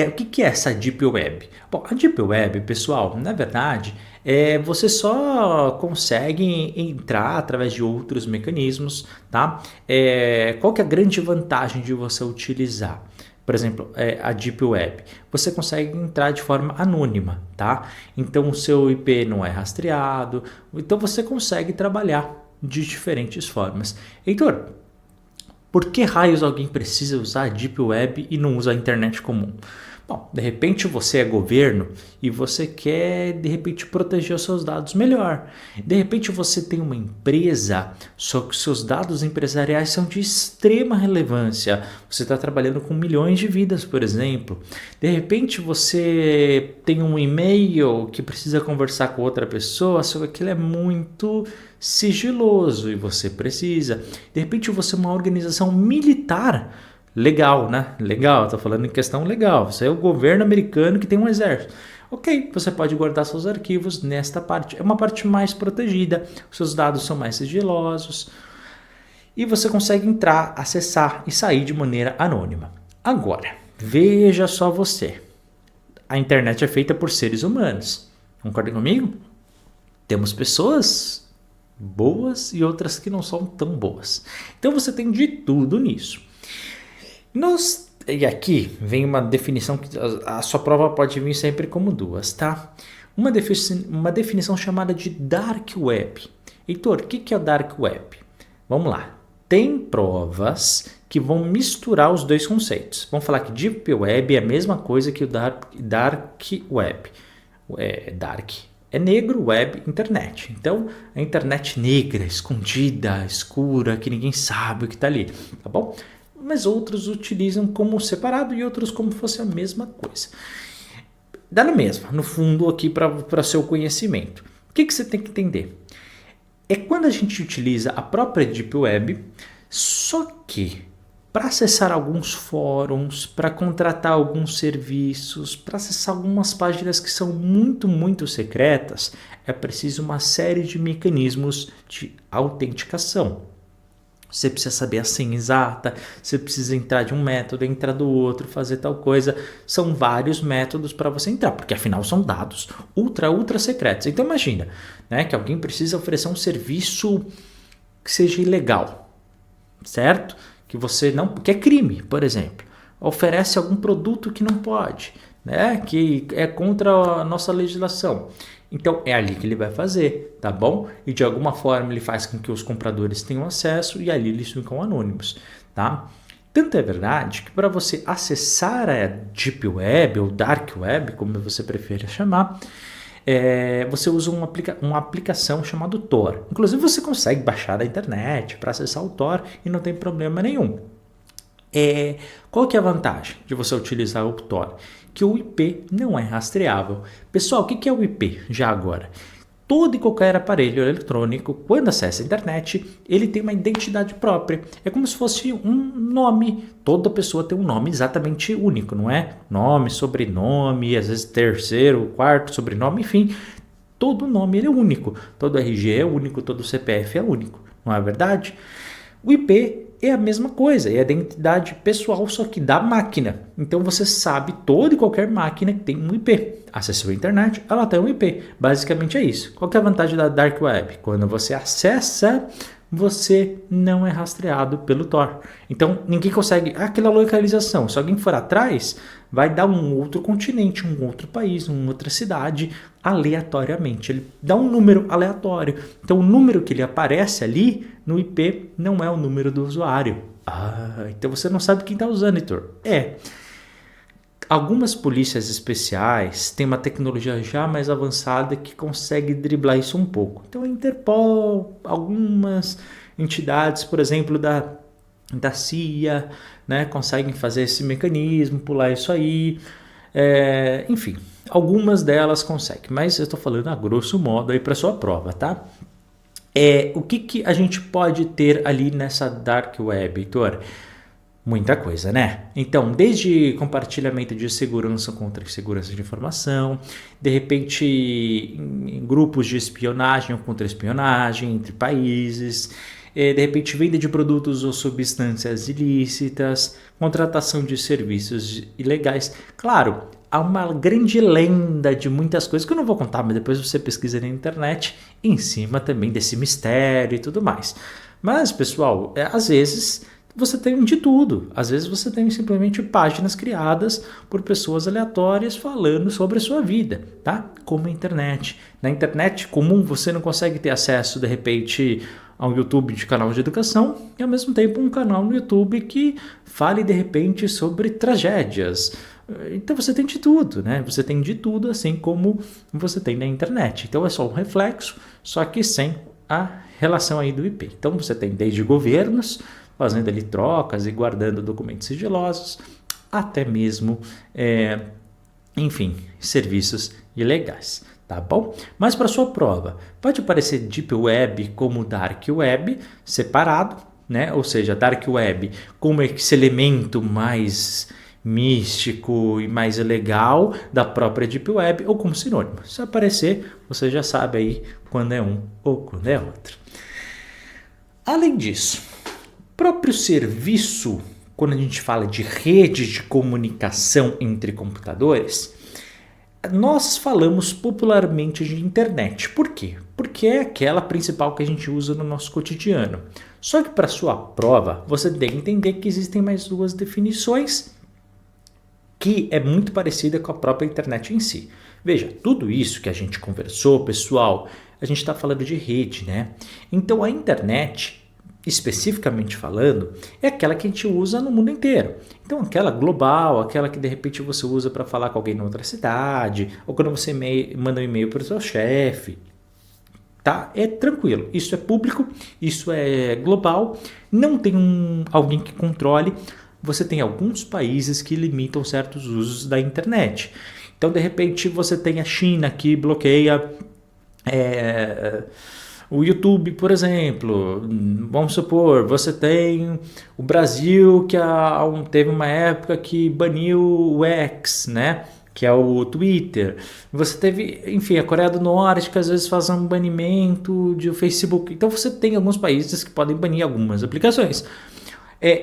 o que é essa Deep Web? Bom, a Deep Web, pessoal, na verdade, você só consegue entrar através de outros mecanismos, tá? Qual que é a grande vantagem de você utilizar? Por exemplo, a Deep Web, você consegue entrar de forma anônima, tá? Então o seu IP não é rastreado, então você consegue trabalhar de diferentes formas. Heitor, por que raios alguém precisa usar a Deep Web e não usa a internet comum? Bom, de repente você é governo e você quer, de repente, proteger os seus dados melhor. De repente você tem uma empresa, só que os seus dados empresariais são de extrema relevância. Você está trabalhando com milhões de vidas, por exemplo. De repente você tem um e-mail que precisa conversar com outra pessoa, só que aquilo é muito sigiloso e você precisa. De repente você é uma organização militar. Legal, né? Legal, estou falando em questão legal. Você é o governo americano que tem um exército. Ok, você pode guardar seus arquivos nesta parte. É uma parte mais protegida, seus dados são mais sigilosos e você consegue entrar, acessar e sair de maneira anônima. Agora, veja só você. A internet é feita por seres humanos. Concorda comigo? Temos pessoas boas e outras que não são tão boas. Então você tem de tudo nisso. E aqui vem uma definição que a sua prova pode vir sempre como duas, tá? Uma definição chamada de Dark Web. Heitor, o que é o Dark Web? Vamos lá. Tem provas que vão misturar os dois conceitos. Vamos falar que Deep Web é a mesma coisa que o Dark Web. Dark é negro, web, internet. Então, a internet negra, escondida, escura, que ninguém sabe o que está ali, tá bom? Mas outros utilizam como separado e outros como fosse a mesma coisa. Dá na mesma, no fundo, aqui para seu conhecimento. O que você tem que entender? É quando a gente utiliza a própria Deep Web, só que para acessar alguns fóruns, para contratar alguns serviços, para acessar algumas páginas que são muito, muito secretas, é preciso uma série de mecanismos de autenticação. Você precisa saber a senha exata, você precisa entrar de um método, entrar do outro, fazer tal coisa. São vários métodos para você entrar, porque afinal são dados ultra secretos. Então imagina, né, que alguém precisa oferecer um serviço que seja ilegal, certo? Que é crime, por exemplo. Oferece algum produto que não pode, né, que é contra a nossa legislação. Então é ali que ele vai fazer, tá bom? E de alguma forma ele faz com que os compradores tenham acesso e ali eles ficam anônimos, tá? Tanto é verdade que para você acessar a Deep Web ou Dark Web, como você prefere chamar, você usa uma aplicação chamada Tor. Inclusive você consegue baixar da internet para acessar o Tor e não tem problema nenhum. Qual que é a vantagem de você utilizar o Tor? Que o IP não é rastreável. Pessoal, o que é o IP já agora? Todo e qualquer aparelho eletrônico, quando acessa a internet, ele tem uma identidade própria. É como se fosse um nome. Toda pessoa tem um nome exatamente único, não é? Nome, sobrenome, às vezes terceiro, quarto, sobrenome, enfim. Todo nome ele é único. Todo RG é único, todo CPF é único. Não é verdade? O IP é a mesma coisa, é a identidade pessoal, só que da máquina. Então você sabe, toda e qualquer máquina que tem um IP. Acessou a internet, ela tem um IP. Basicamente é isso. Qual que é a vantagem da Dark Web? Quando você acessa, você não é rastreado pelo Tor. Então ninguém consegue aquela localização. Se alguém for atrás, vai dar um outro continente, um outro país, uma outra cidade, aleatoriamente. Ele dá um número aleatório. Então o número que ele aparece ali no IP não é o número do usuário. Então você não sabe quem está usando, Heitor. Algumas polícias especiais têm uma tecnologia já mais avançada que consegue driblar isso um pouco. Então a Interpol, algumas entidades, por exemplo, da CIA, né, conseguem fazer esse mecanismo, pular isso aí. Enfim, algumas delas conseguem, mas eu estou falando a grosso modo aí para sua prova, tá? O que a gente pode ter ali nessa Dark Web, Heitor? Muita coisa, né? Então, desde compartilhamento de segurança contra segurança de informação, de repente em grupos de espionagem ou contra-espionagem entre países, de repente venda de produtos ou substâncias ilícitas, contratação de serviços ilegais. Claro, há uma grande lenda de muitas coisas que eu não vou contar, mas depois você pesquisa na internet em cima também desse mistério e tudo mais. Mas, pessoal, às vezes você tem de tudo. Às vezes você tem simplesmente páginas criadas por pessoas aleatórias falando sobre a sua vida, tá? Como a internet. Na internet comum você não consegue ter acesso, de repente, a um YouTube de canal de educação e, ao mesmo tempo, um canal no YouTube que fale, de repente, sobre tragédias. Então você tem de tudo, né? Você tem de tudo, assim como você tem na internet. Então é só um reflexo, só que sem a relação aí do IP. Então você tem desde governos fazendo ali trocas e guardando documentos sigilosos, até mesmo, enfim, serviços ilegais, tá bom? Mas para sua prova, pode aparecer Deep Web como Dark Web separado, né? Ou seja, Dark Web como esse elemento mais místico e mais legal da própria Deep Web ou como sinônimo. Se aparecer, você já sabe aí quando é um ou quando é outro. Além disso, próprio serviço, quando a gente fala de rede de comunicação entre computadores, nós falamos popularmente de internet. Por quê? Porque é aquela principal que a gente usa no nosso cotidiano. Só que para sua prova, você tem que entender que existem mais duas definições que é muito parecida com a própria internet em si. Veja, tudo isso que a gente conversou, pessoal, a gente está falando de rede, né? Então a internet, especificamente falando, é aquela que a gente usa no mundo inteiro. Então aquela global, aquela que de repente você usa para falar com alguém em outra cidade, ou quando você manda um e-mail para o seu chefe, tá? É tranquilo, isso é público, isso é global, não tem alguém que controle. Você tem alguns países que limitam certos usos da internet. Então, de repente, você tem a China que bloqueia o YouTube, por exemplo. Vamos supor, você tem o Brasil que teve uma época que baniu o X, né? Que é o Twitter. Você teve, enfim, a Coreia do Norte que às vezes faz um banimento de Facebook. Então, você tem alguns países que podem banir algumas aplicações.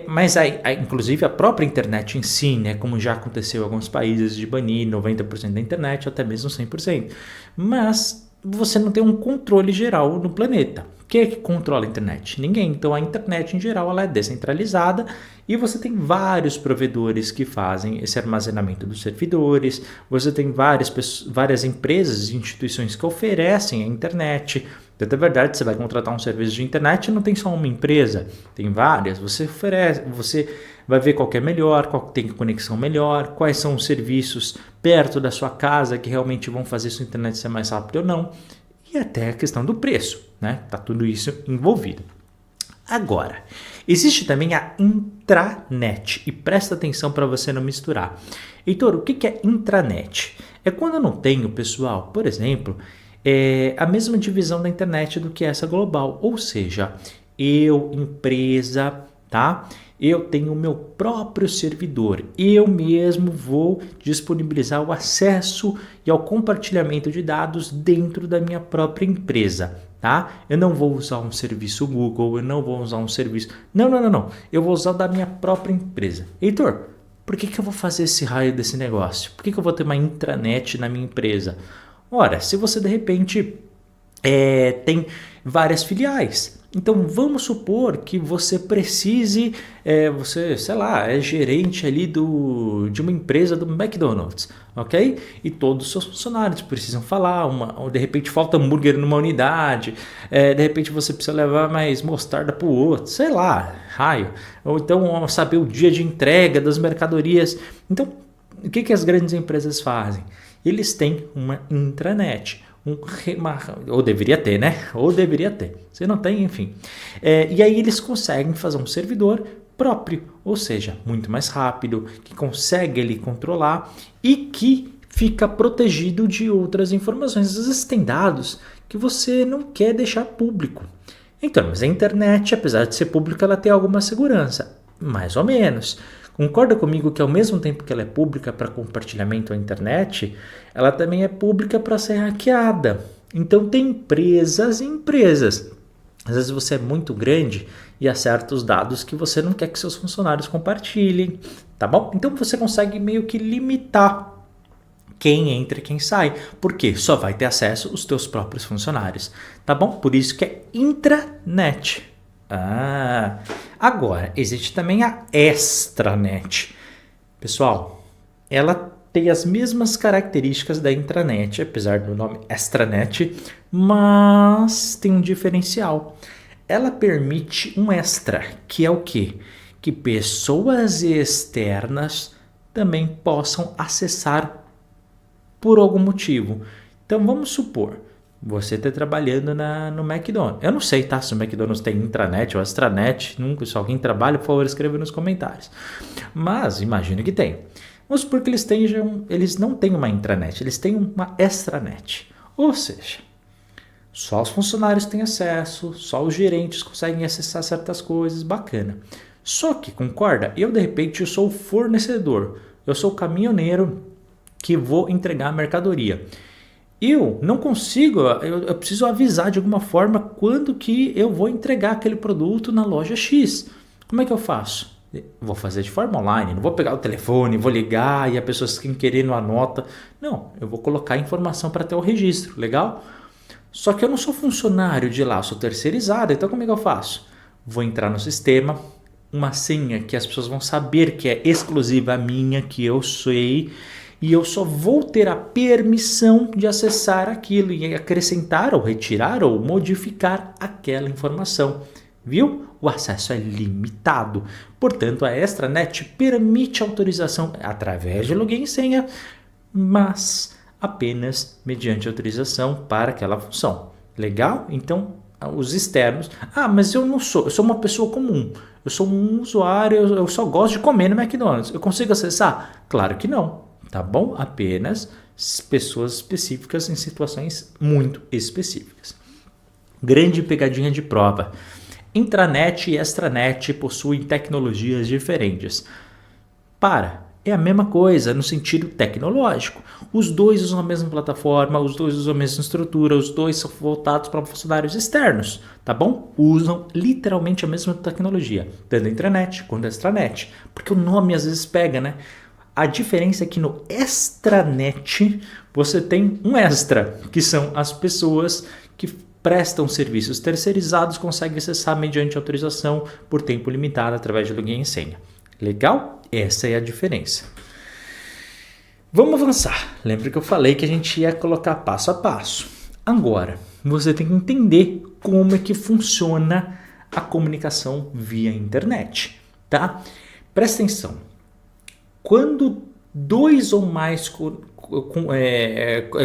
Mas inclusive a própria internet em si, né, como já aconteceu em alguns países de banir 90% da internet, ou até mesmo 100%. Mas você não tem um controle geral no planeta. Quem é que controla a internet? Ninguém. Então a internet em geral ela é descentralizada e você tem vários provedores que fazem esse armazenamento dos servidores, você tem várias empresas e instituições que oferecem a internet. Então, é verdade, você vai contratar um serviço de internet e não tem só uma empresa, tem várias. Você oferece, você vai ver qual que é melhor, qual que tem conexão melhor, quais são os serviços perto da sua casa que realmente vão fazer sua internet ser mais rápida ou não. E até a questão do preço, né? Tá tudo isso envolvido. Agora, existe também a intranet, e presta atenção para você não misturar. Heitor, o que é intranet? É quando eu não tenho, pessoal, por exemplo, a mesma divisão da internet do que essa global, ou seja, eu, empresa, tá? Eu tenho o meu próprio servidor, eu mesmo vou disponibilizar o acesso e ao compartilhamento de dados dentro da minha própria empresa, tá? Eu não vou usar um serviço Google, eu não vou usar um serviço... Não. Eu vou usar o da minha própria empresa. Heitor, por que eu vou fazer esse raio desse negócio? Por que eu vou ter uma intranet na minha empresa? Ora, se você de repente tem várias filiais, então vamos supor que você precise, você, sei lá, é gerente ali de uma empresa do McDonald's, ok? E todos os seus funcionários precisam falar, ou de repente falta hambúrguer numa unidade, de repente você precisa levar mais mostarda para o outro, sei lá, raio. Ou então saber o dia de entrega das mercadorias. Então, o que as grandes empresas fazem? Eles têm uma intranet, ou deveria ter, né? Ou deveria ter. Se não tem, enfim. E aí eles conseguem fazer um servidor próprio, ou seja, muito mais rápido, que consegue ele controlar e que fica protegido de outras informações. Às vezes tem dados que você não quer deixar público. Então, mas a internet, apesar de ser pública, ela tem alguma segurança, mais ou menos. Concorda comigo que ao mesmo tempo que ela é pública para compartilhamento à internet, ela também é pública para ser hackeada. Então tem empresas e empresas. Às vezes você é muito grande e acerta os dados que você não quer que seus funcionários compartilhem, tá bom? Então você consegue meio que limitar quem entra e quem sai, porque só vai ter acesso os teus próprios funcionários, tá bom? Por isso que é intranet. Agora, existe também a extranet. Pessoal, ela tem as mesmas características da intranet, apesar do nome extranet, mas tem um diferencial. Ela permite um extra, que é o quê? Que pessoas externas também possam acessar por algum motivo. Então vamos supor, você está trabalhando no McDonald's. Eu não sei, tá? Se o McDonald's tem intranet ou extranet. Nunca, se alguém trabalha, por favor, escreva nos comentários. Mas imagino que tem. Vamos supor que eles não têm uma intranet, eles têm uma extranet. Ou seja, só os funcionários têm acesso, só os gerentes conseguem acessar certas coisas, bacana. Só que, concorda? De repente, eu sou o fornecedor, eu sou o caminhoneiro que vou entregar a mercadoria. Eu não consigo, eu preciso avisar de alguma forma quando que eu vou entregar aquele produto na loja X. Como é que eu faço? Vou fazer de forma online, não vou pegar o telefone, vou ligar e a pessoa sem querer não anota. Não, eu vou colocar a informação para ter o registro, legal? Só que eu não sou funcionário de lá, eu sou terceirizado, então como é que eu faço? Vou entrar no sistema, uma senha que as pessoas vão saber que é exclusiva minha, que eu sei, e eu só vou ter a permissão de acessar aquilo e acrescentar ou retirar ou modificar aquela informação. Viu? O acesso é limitado. Portanto, a extranet permite autorização através de login e senha, mas apenas mediante autorização para aquela função. Legal? Então, os externos... mas eu sou uma pessoa comum. Eu sou um usuário, eu só gosto de comer no McDonald's. Eu consigo acessar? Claro que não. Tá bom? Apenas pessoas específicas em situações muito específicas. Grande pegadinha de prova. Intranet e extranet possuem tecnologias diferentes. É a mesma coisa no sentido tecnológico. Os dois usam a mesma plataforma, os dois usam a mesma estrutura, os dois são voltados para funcionários externos, tá bom? Usam literalmente a mesma tecnologia, tanto a intranet quanto a extranet, porque o nome às vezes pega, né? A diferença é que no extranet você tem um extra, que são as pessoas que prestam serviços terceirizados, conseguem acessar mediante autorização por tempo limitado através de login e senha. Legal? Essa é a diferença. Vamos avançar. Lembra que eu falei que a gente ia colocar passo a passo. Agora, você tem que entender como é que funciona a comunicação via internet, tá? Presta atenção. Quando dois ou mais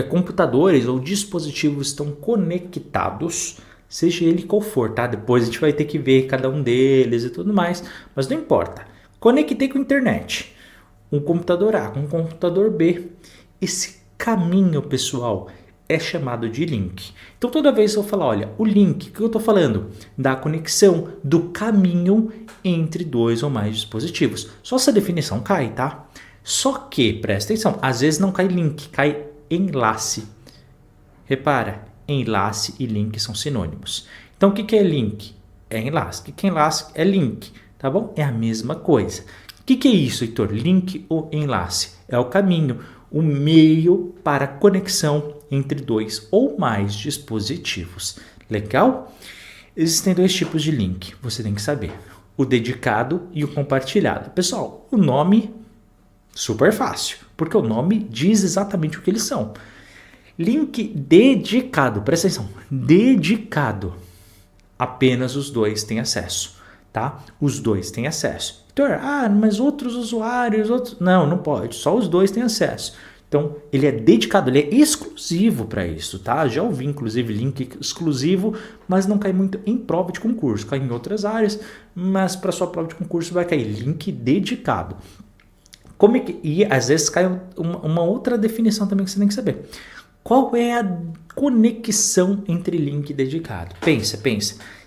computadores ou dispositivos estão conectados, seja ele qual for, tá? Depois a gente vai ter que ver cada um deles e tudo mais, mas não importa. Conectei com a internet, um computador A com um computador B. Esse caminho, pessoal, é chamado de link. Então toda vez que eu falar, olha, o link, o que eu estou falando? Da conexão, do caminho entre dois ou mais dispositivos. Só essa definição cai, tá? Só que, presta atenção, às vezes não cai link, cai enlace. Repara, enlace e link são sinônimos. Então o que é link? É enlace. O que é enlace? É link, tá bom? É a mesma coisa. O que é isso, Heitor? Link ou enlace? É o caminho, o meio para a conexão entre dois ou mais dispositivos. Legal? Existem dois tipos de link, você tem que saber. O dedicado e o compartilhado. Pessoal, o nome, super fácil, porque o nome diz exatamente o que eles são. Link dedicado, presta atenção, dedicado. Apenas os dois têm acesso, tá? Os dois têm acesso. Heitor, mas outros usuários, Não pode, só os dois têm acesso. Então, ele é dedicado, ele é exclusivo para isso, tá? Já ouvi, inclusive, link exclusivo, mas não cai muito em prova de concurso. Cai em outras áreas, mas para sua prova de concurso vai cair link dedicado. E às vezes cai uma outra definição também que você tem que saber. Qual é a conexão entre link e dedicado? Pensa.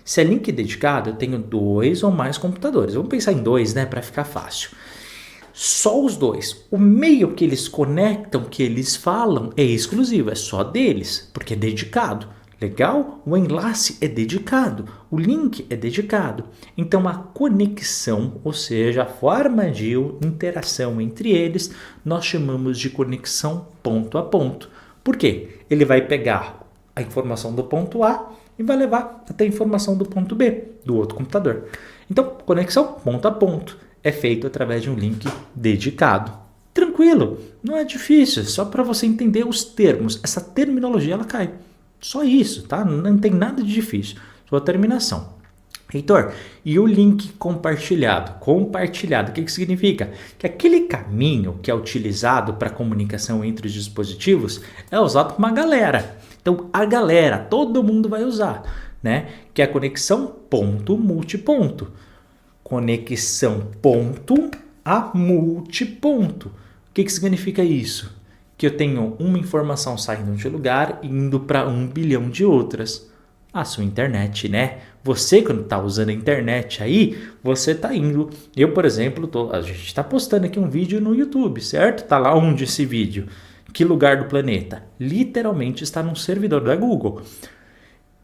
Se é link dedicado, eu tenho dois ou mais computadores. Vamos pensar em dois, né? Para ficar fácil. Só os dois. O meio que eles conectam, que eles falam, é exclusivo, é só deles, porque é dedicado. Legal? O enlace é dedicado, o link é dedicado. Então a conexão, ou seja, a forma de interação entre eles, nós chamamos de conexão ponto a ponto. Por quê? Ele vai pegar a informação do ponto A e vai levar até a informação do ponto B, do outro computador. Então, conexão ponto a ponto é feito através de um link dedicado. Tranquilo, não é difícil, só para você entender os termos. Essa terminologia ela cai. Só isso, tá? Não tem nada de difícil. Sua terminação. Heitor, e o link compartilhado? Compartilhado, o que significa? Que aquele caminho que é utilizado para comunicação entre os dispositivos é usado por uma galera. Então, a galera, todo mundo vai usar, né? Que é a conexão ponto-multiponto. Conexão ponto a multiponto. O que significa isso? Que eu tenho uma informação saindo de um lugar e indo para 1 bilhão de outras. A sua internet, né? Você, quando está usando a internet aí, você está indo. Eu, por exemplo, a gente está postando aqui um vídeo no YouTube, certo? Está lá onde esse vídeo? Que lugar do planeta? Literalmente está num servidor da Google.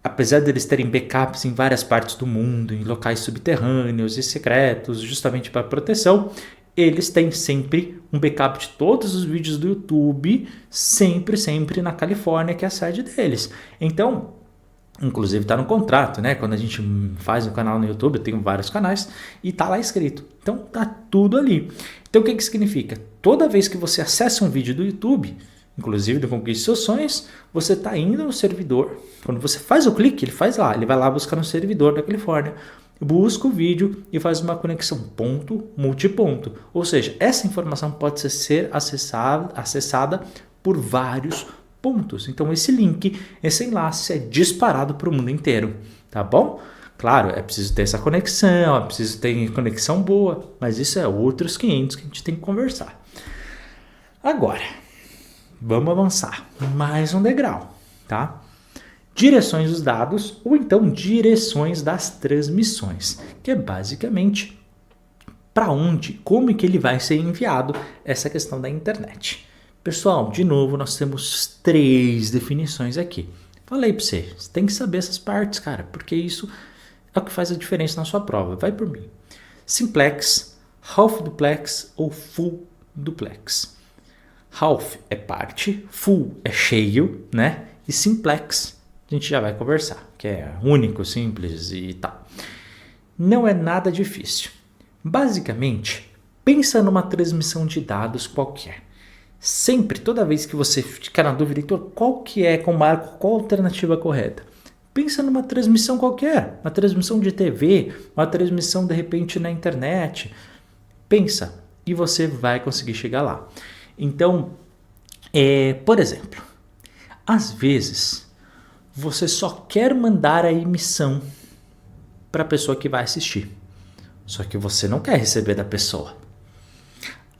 Apesar deles terem backups em várias partes do mundo, em locais subterrâneos e secretos, justamente para proteção, eles têm sempre um backup de todos os vídeos do YouTube, sempre na Califórnia, que é a sede deles. Então, inclusive está no contrato, né? Quando a gente faz um canal no YouTube, eu tenho vários canais e está lá escrito. Então tá tudo ali. Então o que significa? Toda vez que você acessa um vídeo do YouTube, inclusive do Conquiste Seus Sonhos, você está indo no servidor. Quando você faz o clique, ele vai lá buscar no servidor da Califórnia, busca o vídeo e faz uma conexão ponto-multiponto. Ou seja, essa informação pode ser acessada por vários pontos. Então esse link, esse enlace é disparado para o mundo inteiro, tá bom? Claro, é preciso ter essa conexão, é preciso ter conexão boa, mas isso é outros 500 que a gente tem que conversar. Agora, vamos avançar mais um degrau, tá? Direções dos dados ou então direções das transmissões, que é basicamente para onde, como é que ele vai ser enviado essa questão da internet. Pessoal, de novo, nós temos 3 definições aqui. Falei para você tem que saber essas partes, cara, porque isso é o que faz a diferença na sua prova. Vai por mim. Simplex, half duplex ou full duplex. Half é parte, full é cheio, né? E simplex a gente já vai conversar, que é único, simples e tal. Não é nada difícil. Basicamente, pensa numa transmissão de dados qualquer. Sempre, toda vez que você ficar na dúvida, Heitor, qual a alternativa correta? Pensa numa transmissão qualquer, uma transmissão de TV, uma transmissão de repente na internet. Pensa e você vai conseguir chegar lá. Então, por exemplo, às vezes você só quer mandar a emissão para a pessoa que vai assistir, só que você não quer receber da pessoa.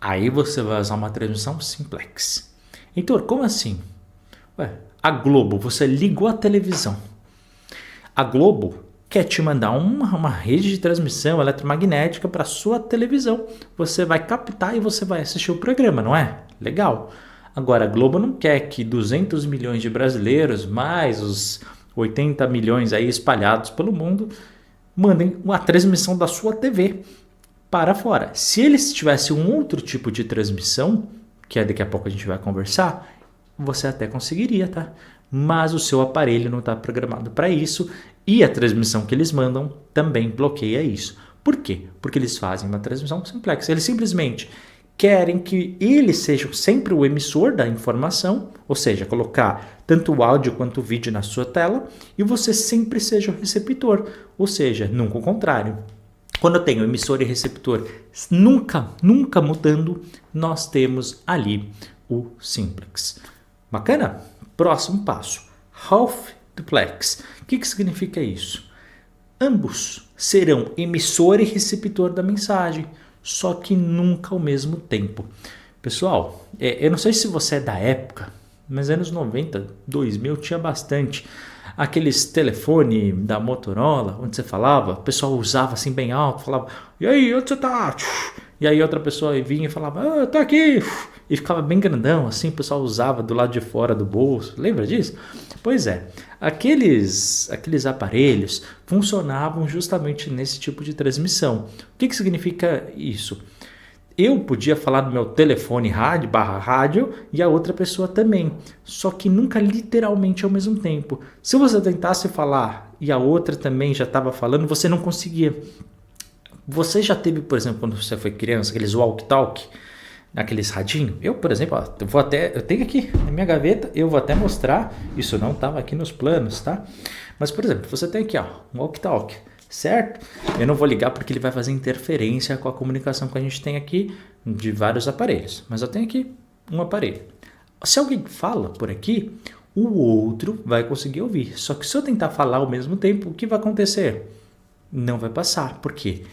Aí você vai usar uma transmissão simplex. Heitor, como assim? A Globo, você ligou a televisão. A Globo quer te mandar uma rede de transmissão eletromagnética para sua televisão. Você vai captar e você vai assistir o programa, não é? Legal. Agora, a Globo não quer que 200 milhões de brasileiros, mais os 80 milhões aí espalhados pelo mundo, mandem uma transmissão da sua TV para fora. Se eles tivessem um outro tipo de transmissão, que daqui a pouco a gente vai conversar, você até conseguiria, tá? Mas o seu aparelho não está programado para isso e a transmissão que eles mandam também bloqueia isso. Por quê? Porque eles fazem uma transmissão simplex. Eles simplesmente querem que eles sejam sempre o emissor da informação, ou seja, colocar tanto o áudio quanto o vídeo na sua tela, e você sempre seja o receptor, ou seja, nunca o contrário. Quando eu tenho emissor e receptor nunca mudando, nós temos ali o simplex. Bacana? Próximo passo, half duplex. O que significa isso? Ambos serão emissor e receptor da mensagem, só que nunca ao mesmo tempo. Pessoal, eu não sei se você é da época, mas anos 90, 2000 tinha bastante. Aqueles telefone da Motorola, onde você falava, o pessoal usava assim bem alto, falava, e aí, onde você tá? E aí outra pessoa vinha e falava, eu tô aqui. E ficava bem grandão, assim, o pessoal usava do lado de fora do bolso. Lembra disso? Pois é, aqueles aparelhos funcionavam justamente nesse tipo de transmissão. O que significa isso? Eu podia falar do meu telefone rádio e a outra pessoa também, só que nunca literalmente ao mesmo tempo. Se você tentasse falar e a outra também já estava falando, você não conseguia. Você já teve, por exemplo, quando você foi criança, aqueles walkie-talkie, aqueles radinhos? Eu, por exemplo, eu tenho aqui na minha gaveta, eu vou até mostrar, isso não estava aqui nos planos, tá? Mas, por exemplo, você tem aqui, um walkie-talkie. certo? Eu não vou ligar porque ele vai fazer interferência com a comunicação que a gente tem aqui de vários aparelhos, mas eu tenho aqui um aparelho. Se alguém fala por aqui, o outro vai conseguir ouvir. Só que se eu tentar falar ao mesmo tempo, o que vai acontecer? Não vai passar. Por quê?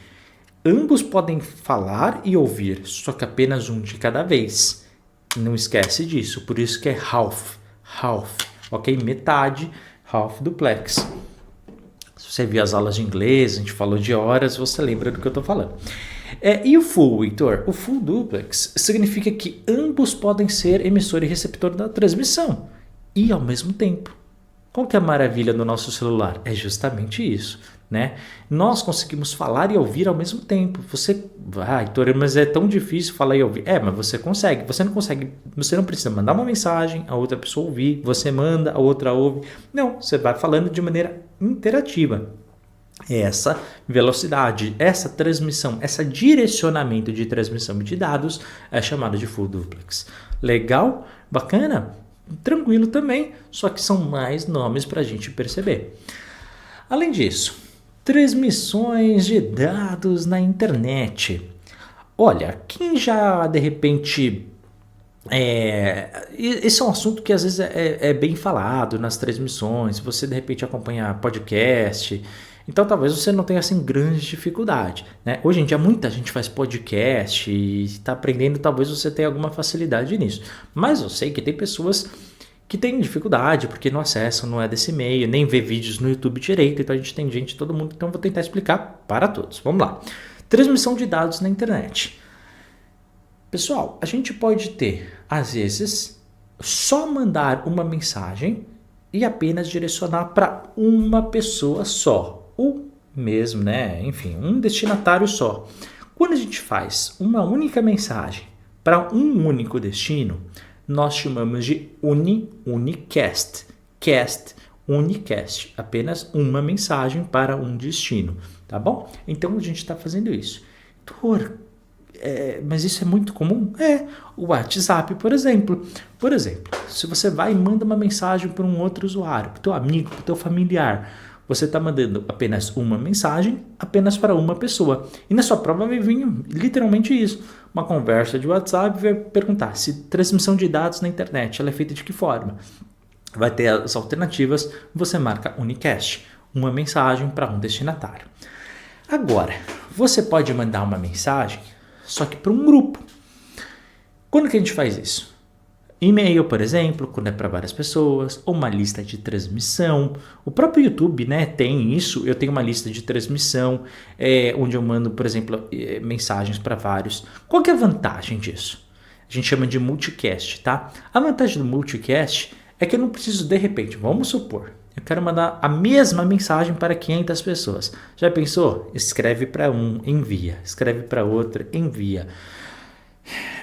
Ambos podem falar e ouvir, só que apenas um de cada vez. Não esquece disso, por isso que é half, ok? Metade, half duplex. Se você viu as aulas de inglês, a gente falou de horas, você lembra do que eu estou falando. E o full, Heitor? O full duplex significa que ambos podem ser emissor e receptor da transmissão e ao mesmo tempo. Qual que é a maravilha do nosso celular? É justamente isso, né? Nós conseguimos falar e ouvir ao mesmo tempo. Heitor, mas é tão difícil falar e ouvir. Mas você consegue. Você não consegue, você não precisa mandar uma mensagem, a outra pessoa ouvir, você manda, a outra ouve. Não, você vai falando de maneira interativa. Essa velocidade, essa transmissão, esse direcionamento de transmissão de dados é chamado de full duplex. Legal? Bacana? Tranquilo também, só que são mais nomes para a gente perceber. Além disso, transmissões de dados na internet. Olha, quem já de repente... esse é um assunto que às vezes é bem falado nas transmissões, você de repente acompanha podcast, então talvez você não tenha assim grande dificuldade, né? Hoje em dia muita gente faz podcast e está aprendendo, talvez você tenha alguma facilidade nisso, mas eu sei que tem pessoas que têm dificuldade porque não acessam, não é desse meio, nem vê vídeos no YouTube direito, então a gente tem gente, todo mundo, então eu vou tentar explicar para todos. Vamos lá. Transmissão de dados na internet. Pessoal, a gente pode ter, às vezes, só mandar uma mensagem e apenas direcionar para uma pessoa só. Ou mesmo, né? Enfim, um destinatário só. Quando a gente faz uma única mensagem para um único destino, nós chamamos de unicast. Unicast. Apenas uma mensagem para um destino, tá bom? Então a gente está fazendo isso. Mas isso é muito comum? O WhatsApp, por exemplo. Por exemplo, se você vai e manda uma mensagem para um outro usuário, para o teu amigo, para o teu familiar, você está mandando apenas uma mensagem, apenas para uma pessoa. E na sua prova vai vir literalmente isso. Uma conversa de WhatsApp vai perguntar se transmissão de dados na internet ela é feita de que forma. Vai ter as alternativas, você marca unicast, uma mensagem para um destinatário. Agora, você pode mandar uma mensagem só que para um grupo. Quando que a gente faz isso? E-mail, por exemplo, quando é para várias pessoas, ou uma lista de transmissão. O próprio YouTube, né, tem isso. Eu tenho uma lista de transmissão, onde eu mando, por exemplo, mensagens para vários. Qual que é a vantagem disso? A gente chama de multicast, tá? A vantagem do multicast é que eu não preciso, de repente, vamos supor, eu quero mandar a mesma mensagem para 500 pessoas. Já pensou? Escreve para um, envia. Escreve para outro, envia.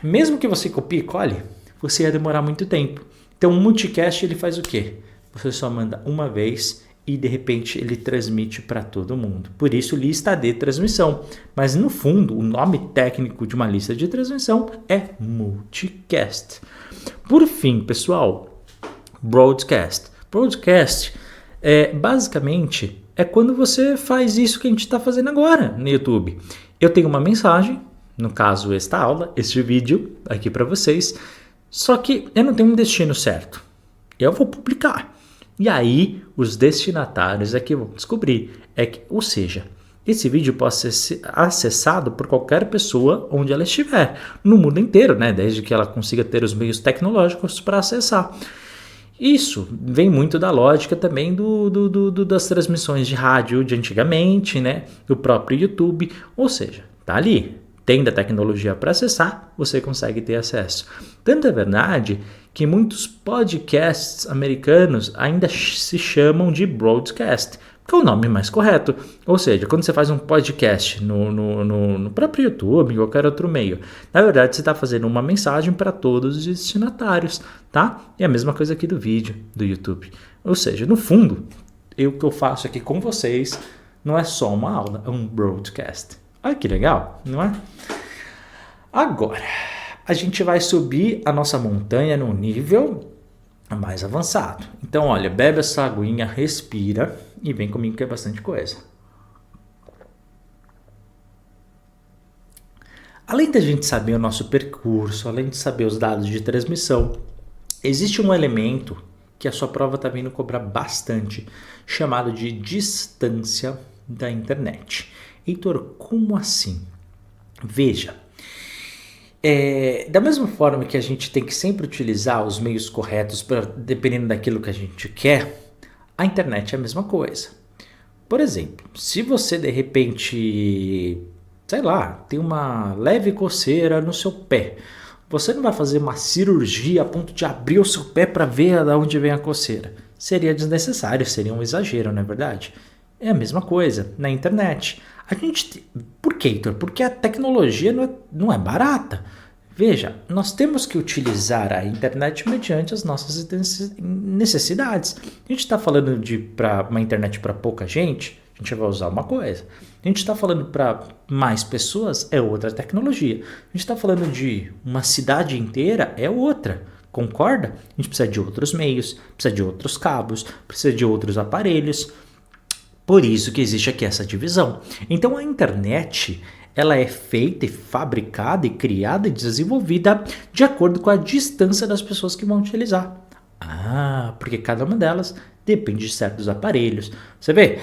Mesmo que você copie e cole, você ia demorar muito tempo. Então, o multicast ele faz o quê? Você só manda uma vez e, de repente, ele transmite para todo mundo. Por isso, lista de transmissão. Mas, no fundo, o nome técnico de uma lista de transmissão é multicast. Por fim, pessoal, broadcast. Broadcast, basicamente, é quando você faz isso que a gente está fazendo agora no YouTube. Eu tenho uma mensagem, no caso, esta aula, este vídeo aqui para vocês, só que eu não tenho um destino certo. Eu vou publicar. E aí, os destinatários é que vão descobrir. Ou seja, esse vídeo pode ser acessado por qualquer pessoa onde ela estiver, no mundo inteiro, né? Desde que ela consiga ter os meios tecnológicos para acessar. Isso vem muito da lógica também das transmissões de rádio de antigamente, né? Do próprio YouTube. Ou seja, tá ali. Tendo a tecnologia para acessar, você consegue ter acesso. Tanto é verdade que muitos podcasts americanos ainda se chamam de broadcast, que é o nome mais correto. Ou seja, quando você faz um podcast no próprio YouTube, em qualquer outro meio, na verdade você está fazendo uma mensagem para todos os destinatários, tá? E a mesma coisa aqui do vídeo, do YouTube. Ou seja, no fundo, o que eu faço aqui com vocês não é só uma aula, é um broadcast. Olha que legal, não é? Agora, a gente vai subir a nossa montanha num nível mais avançado. Então, olha, bebe essa aguinha, respira e vem comigo que é bastante coisa. Além da gente saber o nosso percurso, além de saber os dados de transmissão, existe um elemento que a sua prova está vindo cobrar bastante, chamado de distância da internet. Heitor, como assim? Veja, da mesma forma que a gente tem que sempre utilizar os meios corretos, dependendo daquilo que a gente quer, a internet é a mesma coisa. Por exemplo, se você de repente, sei lá, tem uma leve coceira no seu pé, você não vai fazer uma cirurgia a ponto de abrir o seu pé para ver de onde vem a coceira. Seria desnecessário, seria um exagero, não é verdade? É a mesma coisa na internet. Por quê, Heitor? Porque a tecnologia não é barata. Veja, nós temos que utilizar a internet mediante as nossas necessidades. A gente está falando de uma internet para pouca gente, a gente vai usar uma coisa. A gente está falando para mais pessoas, é outra tecnologia. A gente está falando de uma cidade inteira, é outra. Concorda? A gente precisa de outros meios, precisa de outros cabos, precisa de outros aparelhos. Por isso que existe aqui essa divisão. Então a internet, ela é feita e fabricada e criada e desenvolvida de acordo com a distância das pessoas que vão utilizar. Porque cada uma delas depende de certos aparelhos. Você vê,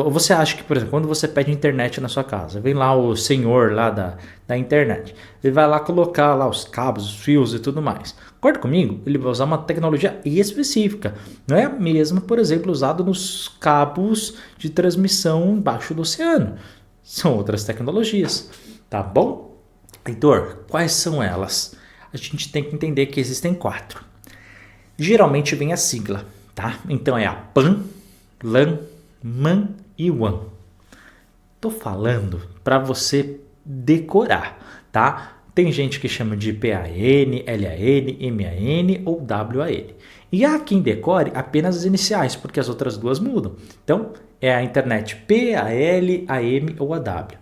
você acha que, por exemplo, quando você pede internet na sua casa, vem lá o senhor lá da internet, ele vai lá colocar lá os cabos, os fios e tudo mais. Concorda comigo? Ele vai usar uma tecnologia específica. Não é a mesma, por exemplo, usada nos cabos de transmissão embaixo do oceano. São outras tecnologias, tá bom? Heitor, quais são elas? A gente tem que entender que existem 4. Geralmente vem a sigla, tá? Então é a PAN, LAN, MAN e WAN. Tô falando para você decorar, tá? Tem gente que chama de PAN, LAN, MAN ou WAN. E há quem decore apenas as iniciais, porque as outras duas mudam. Então, é a internet P, a L, a M ou a W.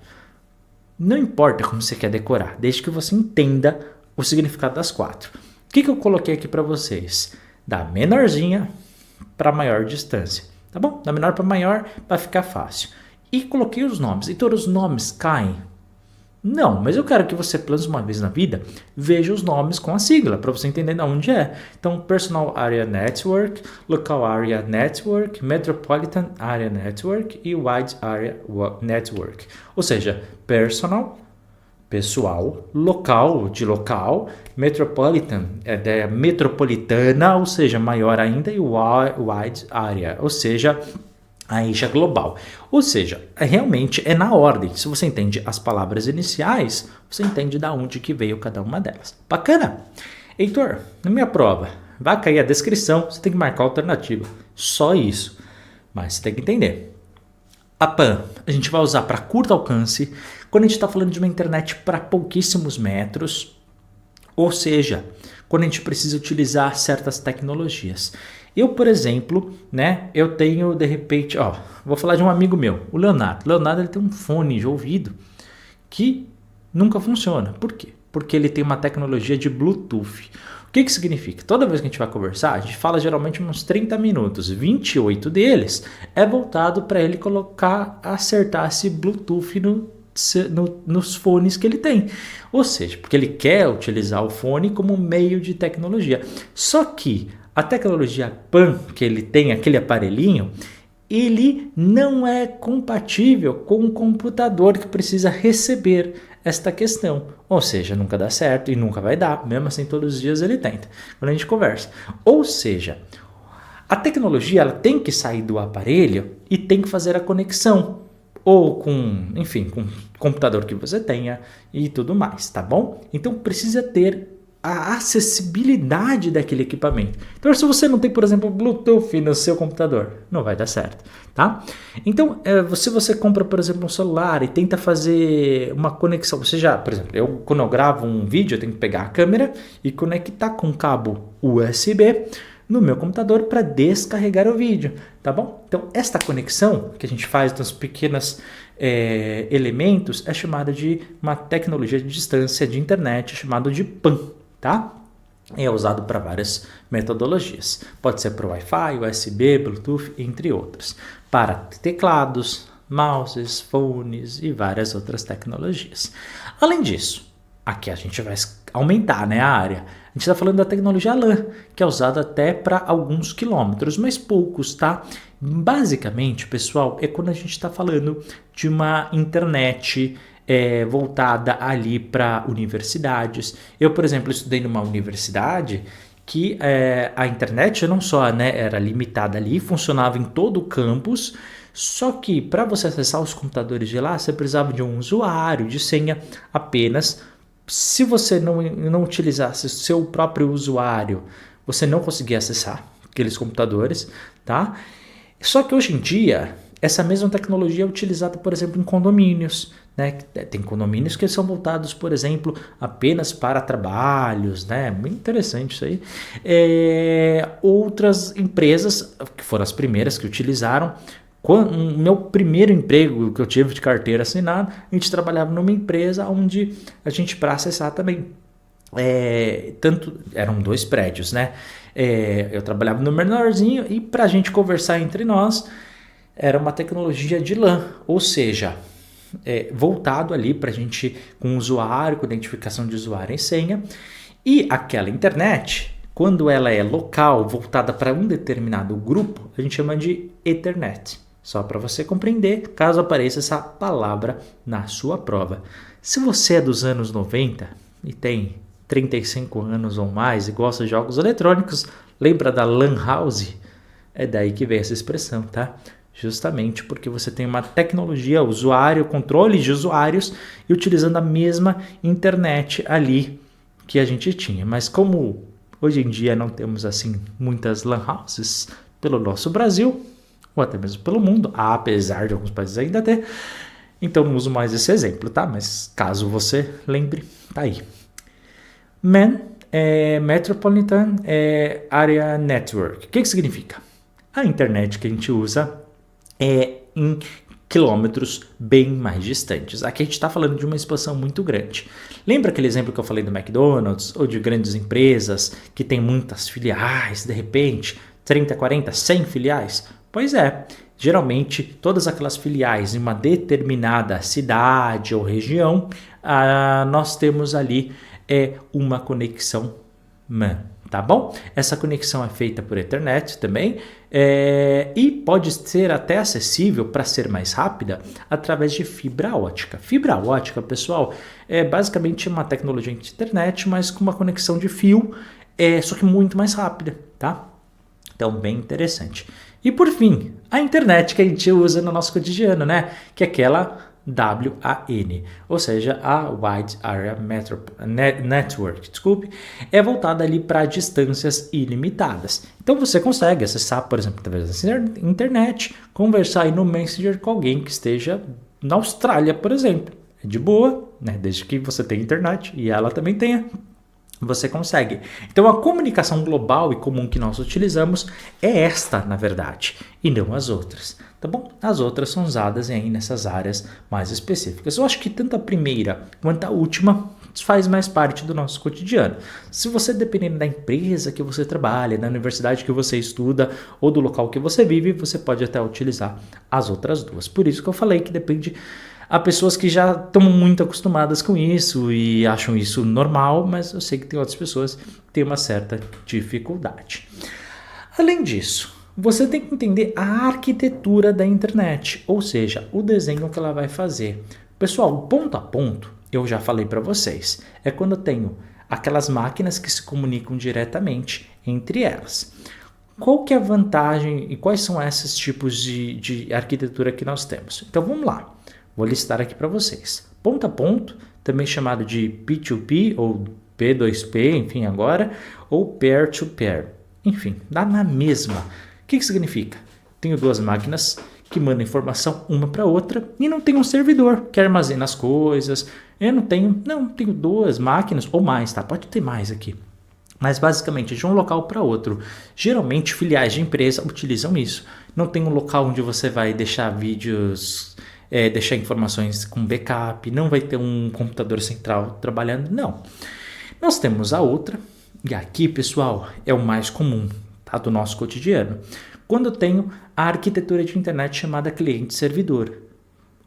Não importa como você quer decorar, desde que você entenda o significado das 4. O que eu coloquei aqui para vocês? Da menorzinha para maior distância, tá bom? Da menor para maior vai ficar fácil. E coloquei os nomes. E todos os nomes caem? Não, mas eu quero que você, pelo menos uma vez na vida, veja os nomes com a sigla, para você entender de onde é. Então, Personal Area Network, Local Area Network, Metropolitan Area Network e Wide Area Network. Ou seja, Personal, pessoal, local, de local, Metropolitan, é metropolitana, ou seja, maior ainda, e Wide Area, ou seja, a eixa global. Ou seja, realmente é na ordem. Se você entende as palavras iniciais, você entende de onde que veio cada uma delas. Bacana? Heitor, na minha prova, vai cair a descrição, você tem que marcar a alternativa. Só isso. Mas você tem que entender. A PAN a gente vai usar para curto alcance, quando a gente está falando de uma internet para pouquíssimos metros, ou seja, quando a gente precisa utilizar certas tecnologias. Eu, por exemplo, eu tenho, de repente, vou falar de um amigo meu, o Leonardo. O Leonardo ele tem um fone de ouvido que nunca funciona. Por quê? Porque ele tem uma tecnologia de Bluetooth. O que significa? Toda vez que a gente vai conversar, a gente fala geralmente uns 30 minutos. 28 deles é voltado para ele acertar esse Bluetooth nos fones que ele tem. Ou seja, porque ele quer utilizar o fone como meio de tecnologia. Só que a tecnologia PAN que ele tem, aquele aparelhinho, ele não é compatível com o computador que precisa receber esta questão. Ou seja, nunca dá certo e nunca vai dar. Mesmo assim, todos os dias ele tenta, quando a gente conversa. Ou seja, a tecnologia ela tem que sair do aparelho e tem que fazer a conexão. Ou com o computador que você tenha e tudo mais, tá bom? Então precisa ter a acessibilidade daquele equipamento. Então, se você não tem, por exemplo, Bluetooth no seu computador, não vai dar certo, tá? Então, se você compra, por exemplo, um celular e tenta fazer uma conexão, por exemplo, quando eu gravo um vídeo, eu tenho que pegar a câmera e conectar com um cabo USB no meu computador para descarregar o vídeo, tá bom? Então, esta conexão que a gente faz dos pequenos elementos é chamada de uma tecnologia de distância de internet, chamada de PAN, tá? É usado para várias metodologias. Pode ser para Wi-Fi, USB, Bluetooth, entre outras. Para teclados, mouses, fones e várias outras tecnologias. Além disso, aqui a gente vai aumentar, né, a área. A gente está falando da tecnologia LAN, que é usada até para alguns quilômetros, mas poucos, tá? Basicamente, pessoal, é quando a gente está falando de uma internet voltada ali para universidades. Eu, por exemplo, estudei numa universidade que a internet não só, né, era limitada ali, funcionava em todo o campus, só que para você acessar os computadores de lá, você precisava de um usuário, de senha apenas. Se você não utilizasse o seu próprio usuário, você não conseguia acessar aqueles computadores, tá? Só que hoje em dia, essa mesma tecnologia é utilizada, por exemplo, em condomínios, né? Tem condomínios que são voltados, por exemplo, apenas para trabalhos, né? Muito interessante isso aí. Outras empresas, que foram as primeiras que utilizaram, o meu primeiro emprego que eu tive de carteira assinada, a gente trabalhava numa empresa onde a gente, para acessar também, eram 2 prédios, né? Eu trabalhava no menorzinho e para a gente conversar entre nós, era uma tecnologia de LAN, ou seja, voltado ali para a gente com usuário, com identificação de usuário e senha. E aquela internet, quando ela é local, voltada para um determinado grupo, a gente chama de Ethernet. Só para você compreender, caso apareça essa palavra na sua prova. Se você é dos anos 90 e tem 35 anos ou mais e gosta de jogos eletrônicos, lembra da Lan House? É daí que vem essa expressão, tá? Justamente porque você tem uma tecnologia, usuário, controle de usuários e utilizando a mesma internet ali que a gente tinha. Mas como hoje em dia não temos assim muitas Lan Houses pelo nosso Brasil, ou até mesmo pelo mundo, apesar de alguns países ainda ter, então não uso mais esse exemplo, tá? Mas caso você lembre, tá aí. MAN é Metropolitan Area Network. O que significa? A internet que a gente usa em quilômetros bem mais distantes. Aqui a gente está falando de uma expansão muito grande. Lembra aquele exemplo que eu falei do McDonald's ou de grandes empresas que tem muitas filiais, de repente, 30, 40, 100 filiais? Pois é, geralmente todas aquelas filiais em uma determinada cidade ou região, nós temos ali uma conexão MAN, tá bom? Essa conexão é feita por Ethernet também e pode ser até acessível, para ser mais rápida, através de fibra ótica. Fibra ótica, pessoal, é basicamente uma tecnologia de internet, mas com uma conexão de fio, só que muito mais rápida, tá? Então, bem interessante. E por fim, a internet que a gente usa no nosso cotidiano, né? Que é aquela WAN, ou seja, a Wide Area Network, desculpe, é voltada ali para distâncias ilimitadas. Então você consegue acessar, por exemplo, através da internet, conversar aí no Messenger com alguém que esteja na Austrália, por exemplo. É de boa, né? Desde que você tenha internet e ela também tenha. Você consegue. Então a comunicação global e comum que nós utilizamos é esta, na verdade, e não as outras, tá bom? As outras são usadas aí nessas áreas mais específicas. Eu acho que tanto a primeira quanto a última faz mais parte do nosso cotidiano. Se você, dependendo da empresa que você trabalha, da universidade que você estuda ou do local que você vive, você pode até utilizar as outras duas. Por isso que eu falei que depende. Há pessoas que já estão muito acostumadas com isso e acham isso normal, mas eu sei que tem outras pessoas que têm uma certa dificuldade. Além disso, você tem que entender a arquitetura da internet, ou seja, o desenho que ela vai fazer. Pessoal, ponto a ponto, eu já falei para vocês, é quando eu tenho aquelas máquinas que se comunicam diretamente entre elas. Qual que é a vantagem e quais são esses tipos de arquitetura que nós temos? Então vamos lá. Vou listar aqui para vocês. Ponto a ponto, também chamado de P2P ou P2P, enfim, agora, ou peer-to-peer. Enfim, dá na mesma. O que significa? Tenho 2 máquinas que mandam informação uma para outra e não tenho um servidor que armazena as coisas. Eu tenho 2 máquinas ou mais, tá? Pode ter mais aqui. Mas basicamente de um local para outro. Geralmente filiais de empresa utilizam isso. Não tem um local onde você vai deixar vídeos... deixar informações com backup, não vai ter um computador central trabalhando, não. Nós temos a outra, e aqui, pessoal, é o mais comum, tá, do nosso cotidiano, quando eu tenho a arquitetura de internet chamada cliente-servidor.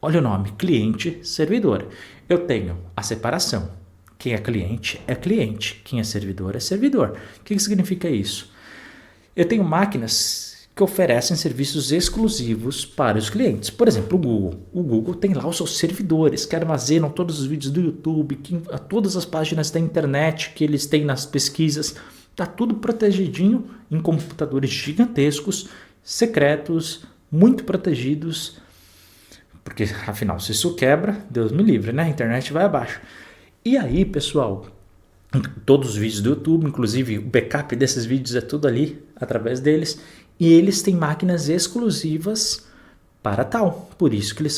Olha o nome, cliente-servidor. Eu tenho a separação Quem é cliente é cliente, quem é servidor é servidor. O que significa isso? Eu tenho máquinas que oferecem serviços exclusivos para os clientes. Por exemplo, o Google. O Google tem lá os seus servidores que armazenam todos os vídeos do YouTube, todas as páginas da internet que eles têm nas pesquisas. Está tudo protegidinho em computadores gigantescos, secretos, muito protegidos. Porque, afinal, se isso quebra, Deus me livre, né? A internet vai abaixo. E aí, pessoal, todos os vídeos do YouTube, inclusive o backup desses vídeos é tudo ali, através deles. E eles têm máquinas exclusivas para tal. Por isso que eles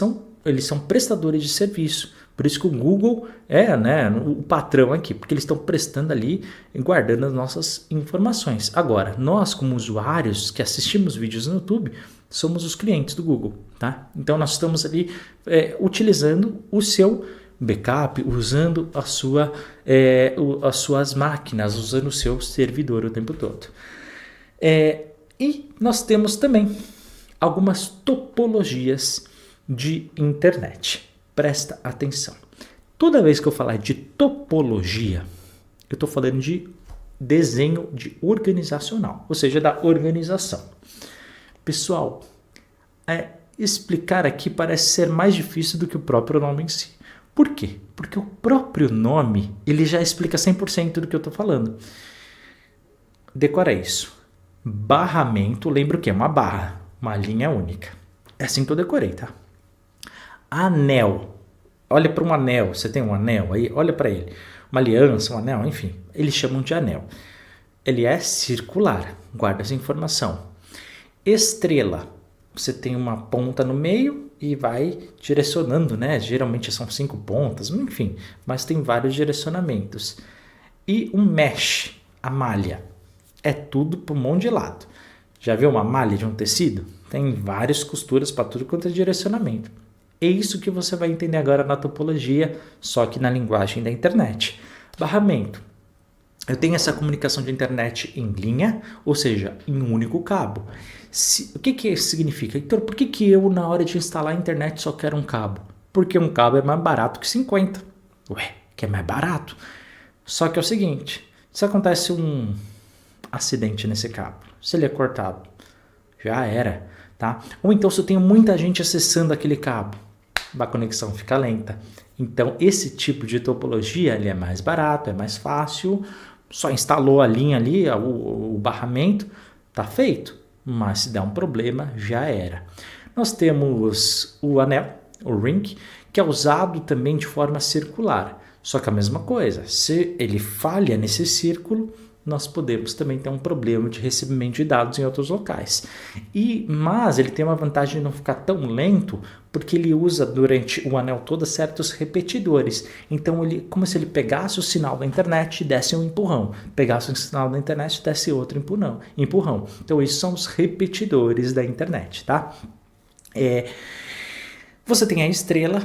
são prestadores de serviço. Por isso que o Google é, né, o patrão aqui, porque eles estão prestando ali e guardando as nossas informações. Agora, nós como usuários que assistimos vídeos no YouTube, somos os clientes do Google, tá? Então nós estamos ali utilizando o seu backup, usando as suas máquinas, usando o seu servidor o tempo todo. E nós temos também algumas topologias de internet. Presta atenção. Toda vez que eu falar de topologia, eu estou falando de desenho organizacional, ou seja, da organização. Pessoal, explicar aqui parece ser mais difícil do que o próprio nome em si. Por quê? Porque o próprio nome ele já explica 100% do que eu estou falando. Decora isso. Barramento, lembra o que? Uma barra, uma linha única. É assim que eu decorei, tá? Anel. Olha para um anel. Você tem um anel aí? Olha para ele. Uma aliança, um anel, enfim. Eles chamam de anel. Ele é circular. Guarda essa informação. Estrela. Você tem uma ponta no meio e vai direcionando, né? Geralmente são 5 pontas, enfim. Mas tem vários direcionamentos. E um mesh, a malha. É tudo para um monte de lado. Já viu uma malha de um tecido? Tem várias costuras para tudo quanto é direcionamento. É isso que você vai entender agora na topologia, só que na linguagem da internet. Barramento. Eu tenho essa comunicação de internet em linha, ou seja, em um único cabo. O que isso significa? Então, por que eu, na hora de instalar a internet, só quero um cabo? Porque um cabo é mais barato que 50. Ué, que é mais barato. Só que é o seguinte, se acontece um acidente nesse cabo, se ele é cortado, já era, tá? Ou então se eu tenho muita gente acessando aquele cabo, a conexão fica lenta. Então esse tipo de topologia ele é mais barato, é mais fácil, só instalou a linha ali, o barramento, tá feito. Mas se der um problema, já era. Nós temos o anel, o ring, que é usado também de forma circular. Só que a mesma coisa, se ele falha nesse círculo, nós podemos também ter um problema de recebimento de dados em outros locais. Mas ele tem uma vantagem de não ficar tão lento, porque ele usa durante o anel todo certos repetidores. Então, como se ele pegasse o sinal da internet e desse um empurrão. Pegasse o sinal da internet e desse outro empurrão. Então, esses são os repetidores da internet, tá? Você tem a estrela.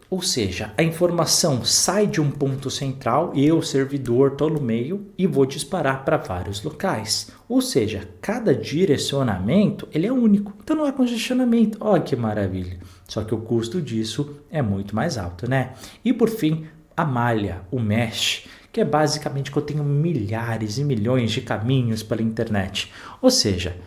Ou seja, a informação sai de um ponto central e eu, servidor, estou no meio e vou disparar para vários locais. Ou seja, cada direcionamento ele é único, então não há congestionamento. Olha que maravilha! Só que o custo disso é muito mais alto, né? E por fim, a malha, o mesh, que é basicamente que eu tenho milhares e milhões de caminhos pela internet. Ou seja,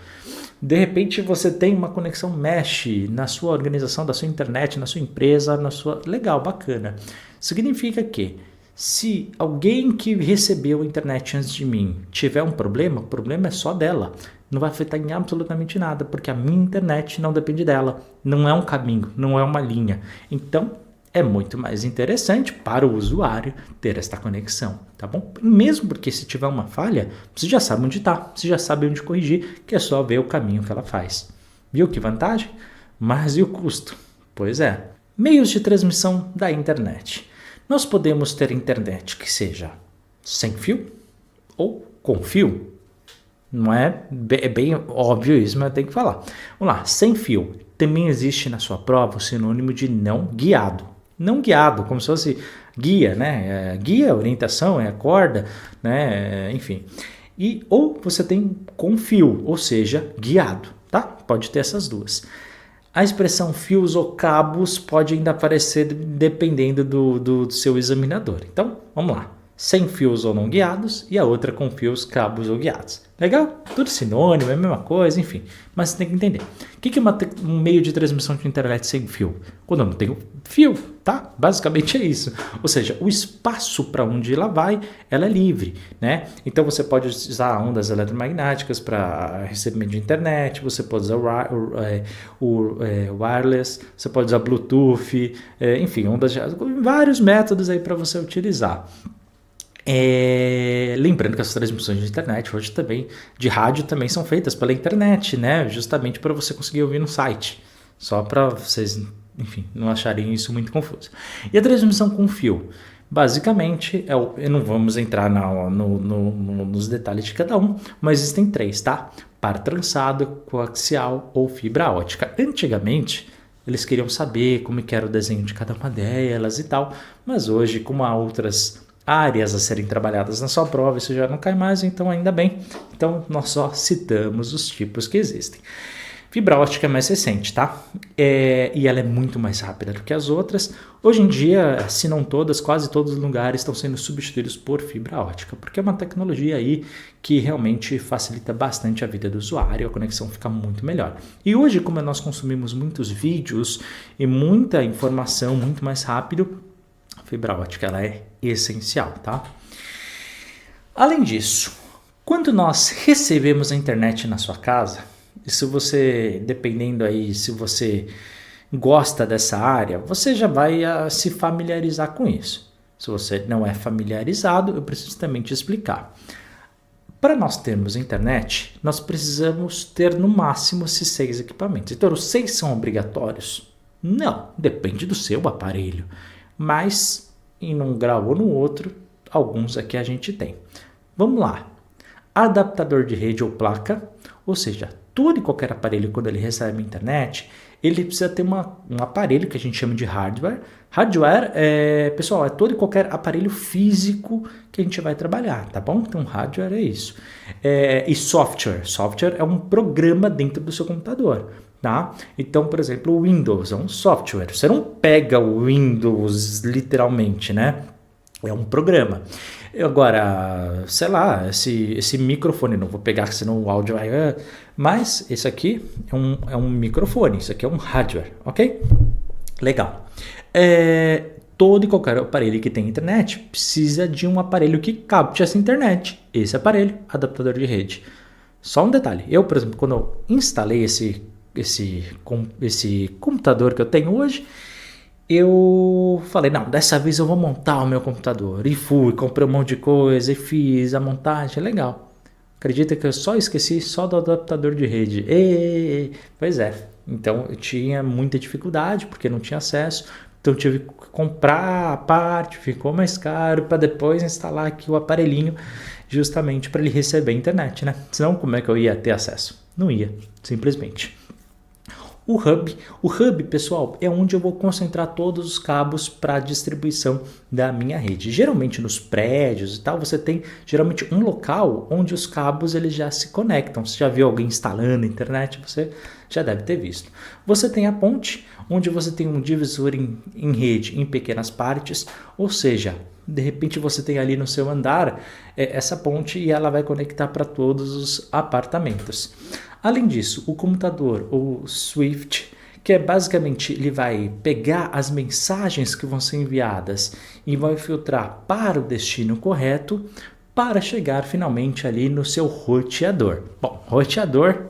de repente você tem uma conexão mesh na sua organização, da sua internet, na sua empresa, Legal, bacana. Significa que se alguém que recebeu a internet antes de mim tiver um problema, o problema é só dela. Não vai afetar em absolutamente nada, porque a minha internet não depende dela. Não é um caminho, não é uma linha. Então, é muito mais interessante para o usuário ter esta conexão, tá bom? Mesmo porque se tiver uma falha, você já sabe onde está, você já sabe onde corrigir, que é só ver o caminho que ela faz. Viu que vantagem? Mas e o custo? Pois é. Meios de transmissão da internet. Nós podemos ter internet que seja sem fio ou com fio. Não é bem óbvio isso, mas eu tenho que falar. Vamos lá, sem fio. Também existe na sua prova o sinônimo de não guiado. Não guiado, como se fosse guia, né? Guia, orientação, é a corda, né? Enfim. Ou você tem com fio, ou seja, guiado, tá? Pode ter essas duas. A expressão fios ou cabos pode ainda aparecer dependendo do seu examinador. Então, vamos lá. sem fios ou não guiados e a outra com fios, cabos ou guiados. Legal? Tudo sinônimo, é a mesma coisa, enfim. Mas você tem que entender. O que é um meio de transmissão de internet sem fio? Quando eu não tenho fio, tá? Basicamente é isso. Ou seja, o espaço para onde ela vai, ela é livre, né? Então você pode usar ondas eletromagnéticas para recebimento de internet, você pode usar wireless, você pode usar Bluetooth, enfim, vários métodos aí para você utilizar. Lembrando que as transmissões de internet hoje também, de rádio também são feitas pela internet, né? Justamente para você conseguir ouvir no site. Só para vocês, enfim, não acharem isso muito confuso. E a transmissão com fio? Basicamente, não vamos entrar nos detalhes de cada um, mas existem 3, tá? Par trançado, coaxial ou fibra ótica. Antigamente, eles queriam saber como que era o desenho de cada uma delas e tal, mas hoje, como há outras áreas a serem trabalhadas na sua prova, isso já não cai mais, então ainda bem. Então nós só citamos os tipos que existem. Fibra ótica é mais recente, tá? E ela é muito mais rápida do que as outras. Hoje em dia, se não todas, quase todos os lugares estão sendo substituídos por fibra ótica, porque é uma tecnologia aí que realmente facilita bastante a vida do usuário, a conexão fica muito melhor. E hoje, como nós consumimos muitos vídeos e muita informação muito mais rápido, a fibra ótica ela é essencial, tá? Além disso, quando nós recebemos a internet na sua casa, e se você, dependendo aí, se você gosta dessa área, você já vai se familiarizar com isso. Se você não é familiarizado, eu preciso também te explicar. Para nós termos internet, nós precisamos ter no máximo esses 6 equipamentos. Então, os 6 são obrigatórios? Não, depende do seu aparelho. Mas em um grau ou no outro, alguns aqui a gente tem. Vamos lá. Adaptador de rede ou placa, ou seja, todo e qualquer aparelho, quando ele recebe a internet, ele precisa ter um aparelho que a gente chama de hardware. Hardware, pessoal, é todo e qualquer aparelho físico que a gente vai trabalhar, tá bom? Então, hardware é isso. E software. Software é um programa dentro do seu computador. Tá? Então, por exemplo, o Windows é um software. Você não pega o Windows literalmente, né? É um programa. Agora, sei lá, esse microfone, não vou pegar senão o áudio vai... Mas esse aqui é um microfone, isso aqui é um hardware, ok? Legal. Todo e qualquer aparelho que tem internet precisa de um aparelho que capte essa internet. Esse aparelho, adaptador de rede. Só um detalhe. Eu, por exemplo, quando eu instalei esse computador que eu tenho hoje, eu falei, não, dessa vez eu vou montar o meu computador. E fui, comprei um monte de coisa e fiz a montagem, legal. Acredita que eu só esqueci do adaptador de rede. Pois é, então eu tinha muita dificuldade porque não tinha acesso. Então eu tive que comprar a parte, ficou mais caro para depois instalar aqui o aparelhinho justamente para ele receber a internet, né? Senão como é que eu ia ter acesso? Não ia, simplesmente. O hub, pessoal, é onde eu vou concentrar todos os cabos para a distribuição da minha rede. Geralmente nos prédios e tal, você tem geralmente um local onde os cabos eles já se conectam. Você já viu alguém instalando a internet? Você já deve ter visto. Você tem a ponte, onde você tem um divisor em rede em pequenas partes, ou seja, de repente você tem ali no seu andar essa ponte e ela vai conectar para todos os apartamentos. Além disso, o computador, o Swift, que é basicamente ele vai pegar as mensagens que vão ser enviadas e vai filtrar para o destino correto para chegar finalmente ali no seu roteador. Bom, roteador,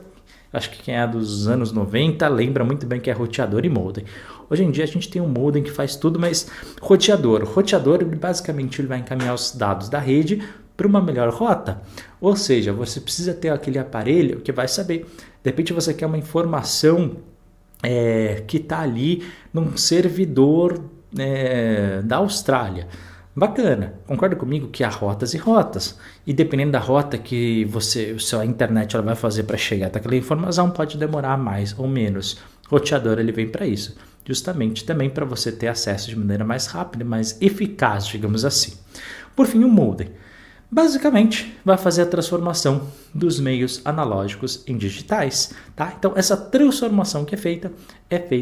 acho que quem é dos anos 90 lembra muito bem que é roteador e modem. Hoje em dia a gente tem um modem que faz tudo, mas roteador, ele basicamente ele vai encaminhar os dados da rede para uma melhor rota. Ou seja, você precisa ter aquele aparelho que vai saber. De repente você quer uma informação que está ali num servidor da Austrália. Bacana, concorda comigo que há rotas e rotas. E dependendo da rota que sua internet ela vai fazer para chegar até aquela informação, pode demorar mais ou menos. O roteador ele vem para isso. Justamente também para você ter acesso de maneira mais rápida, mais eficaz, digamos assim. Por fim, o modem. Basicamente, vai fazer a transformação dos meios analógicos em digitais, tá? Então, essa transformação que é feita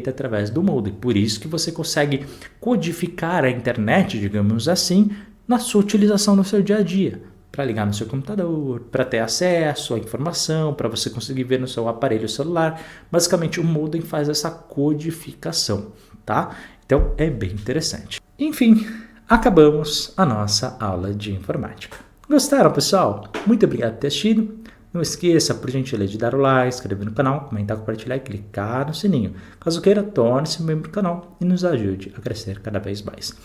através do modem. Por isso que você consegue codificar a internet, digamos assim, na sua utilização no seu dia a dia, para ligar no seu computador, para ter acesso à informação, para você conseguir ver no seu aparelho celular. Basicamente, o modem faz essa codificação, tá? Então, é bem interessante. Enfim, acabamos a nossa aula de informática. Gostaram, pessoal? Muito obrigado por ter assistido. Não esqueça, por gentileza, de dar o like, inscrever no canal, comentar, compartilhar e clicar no sininho. Caso queira, torne-se membro do canal e nos ajude a crescer cada vez mais.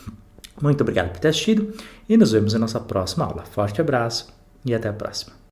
Muito obrigado por ter assistido e nos vemos em nossa próxima aula. Forte abraço e até a próxima.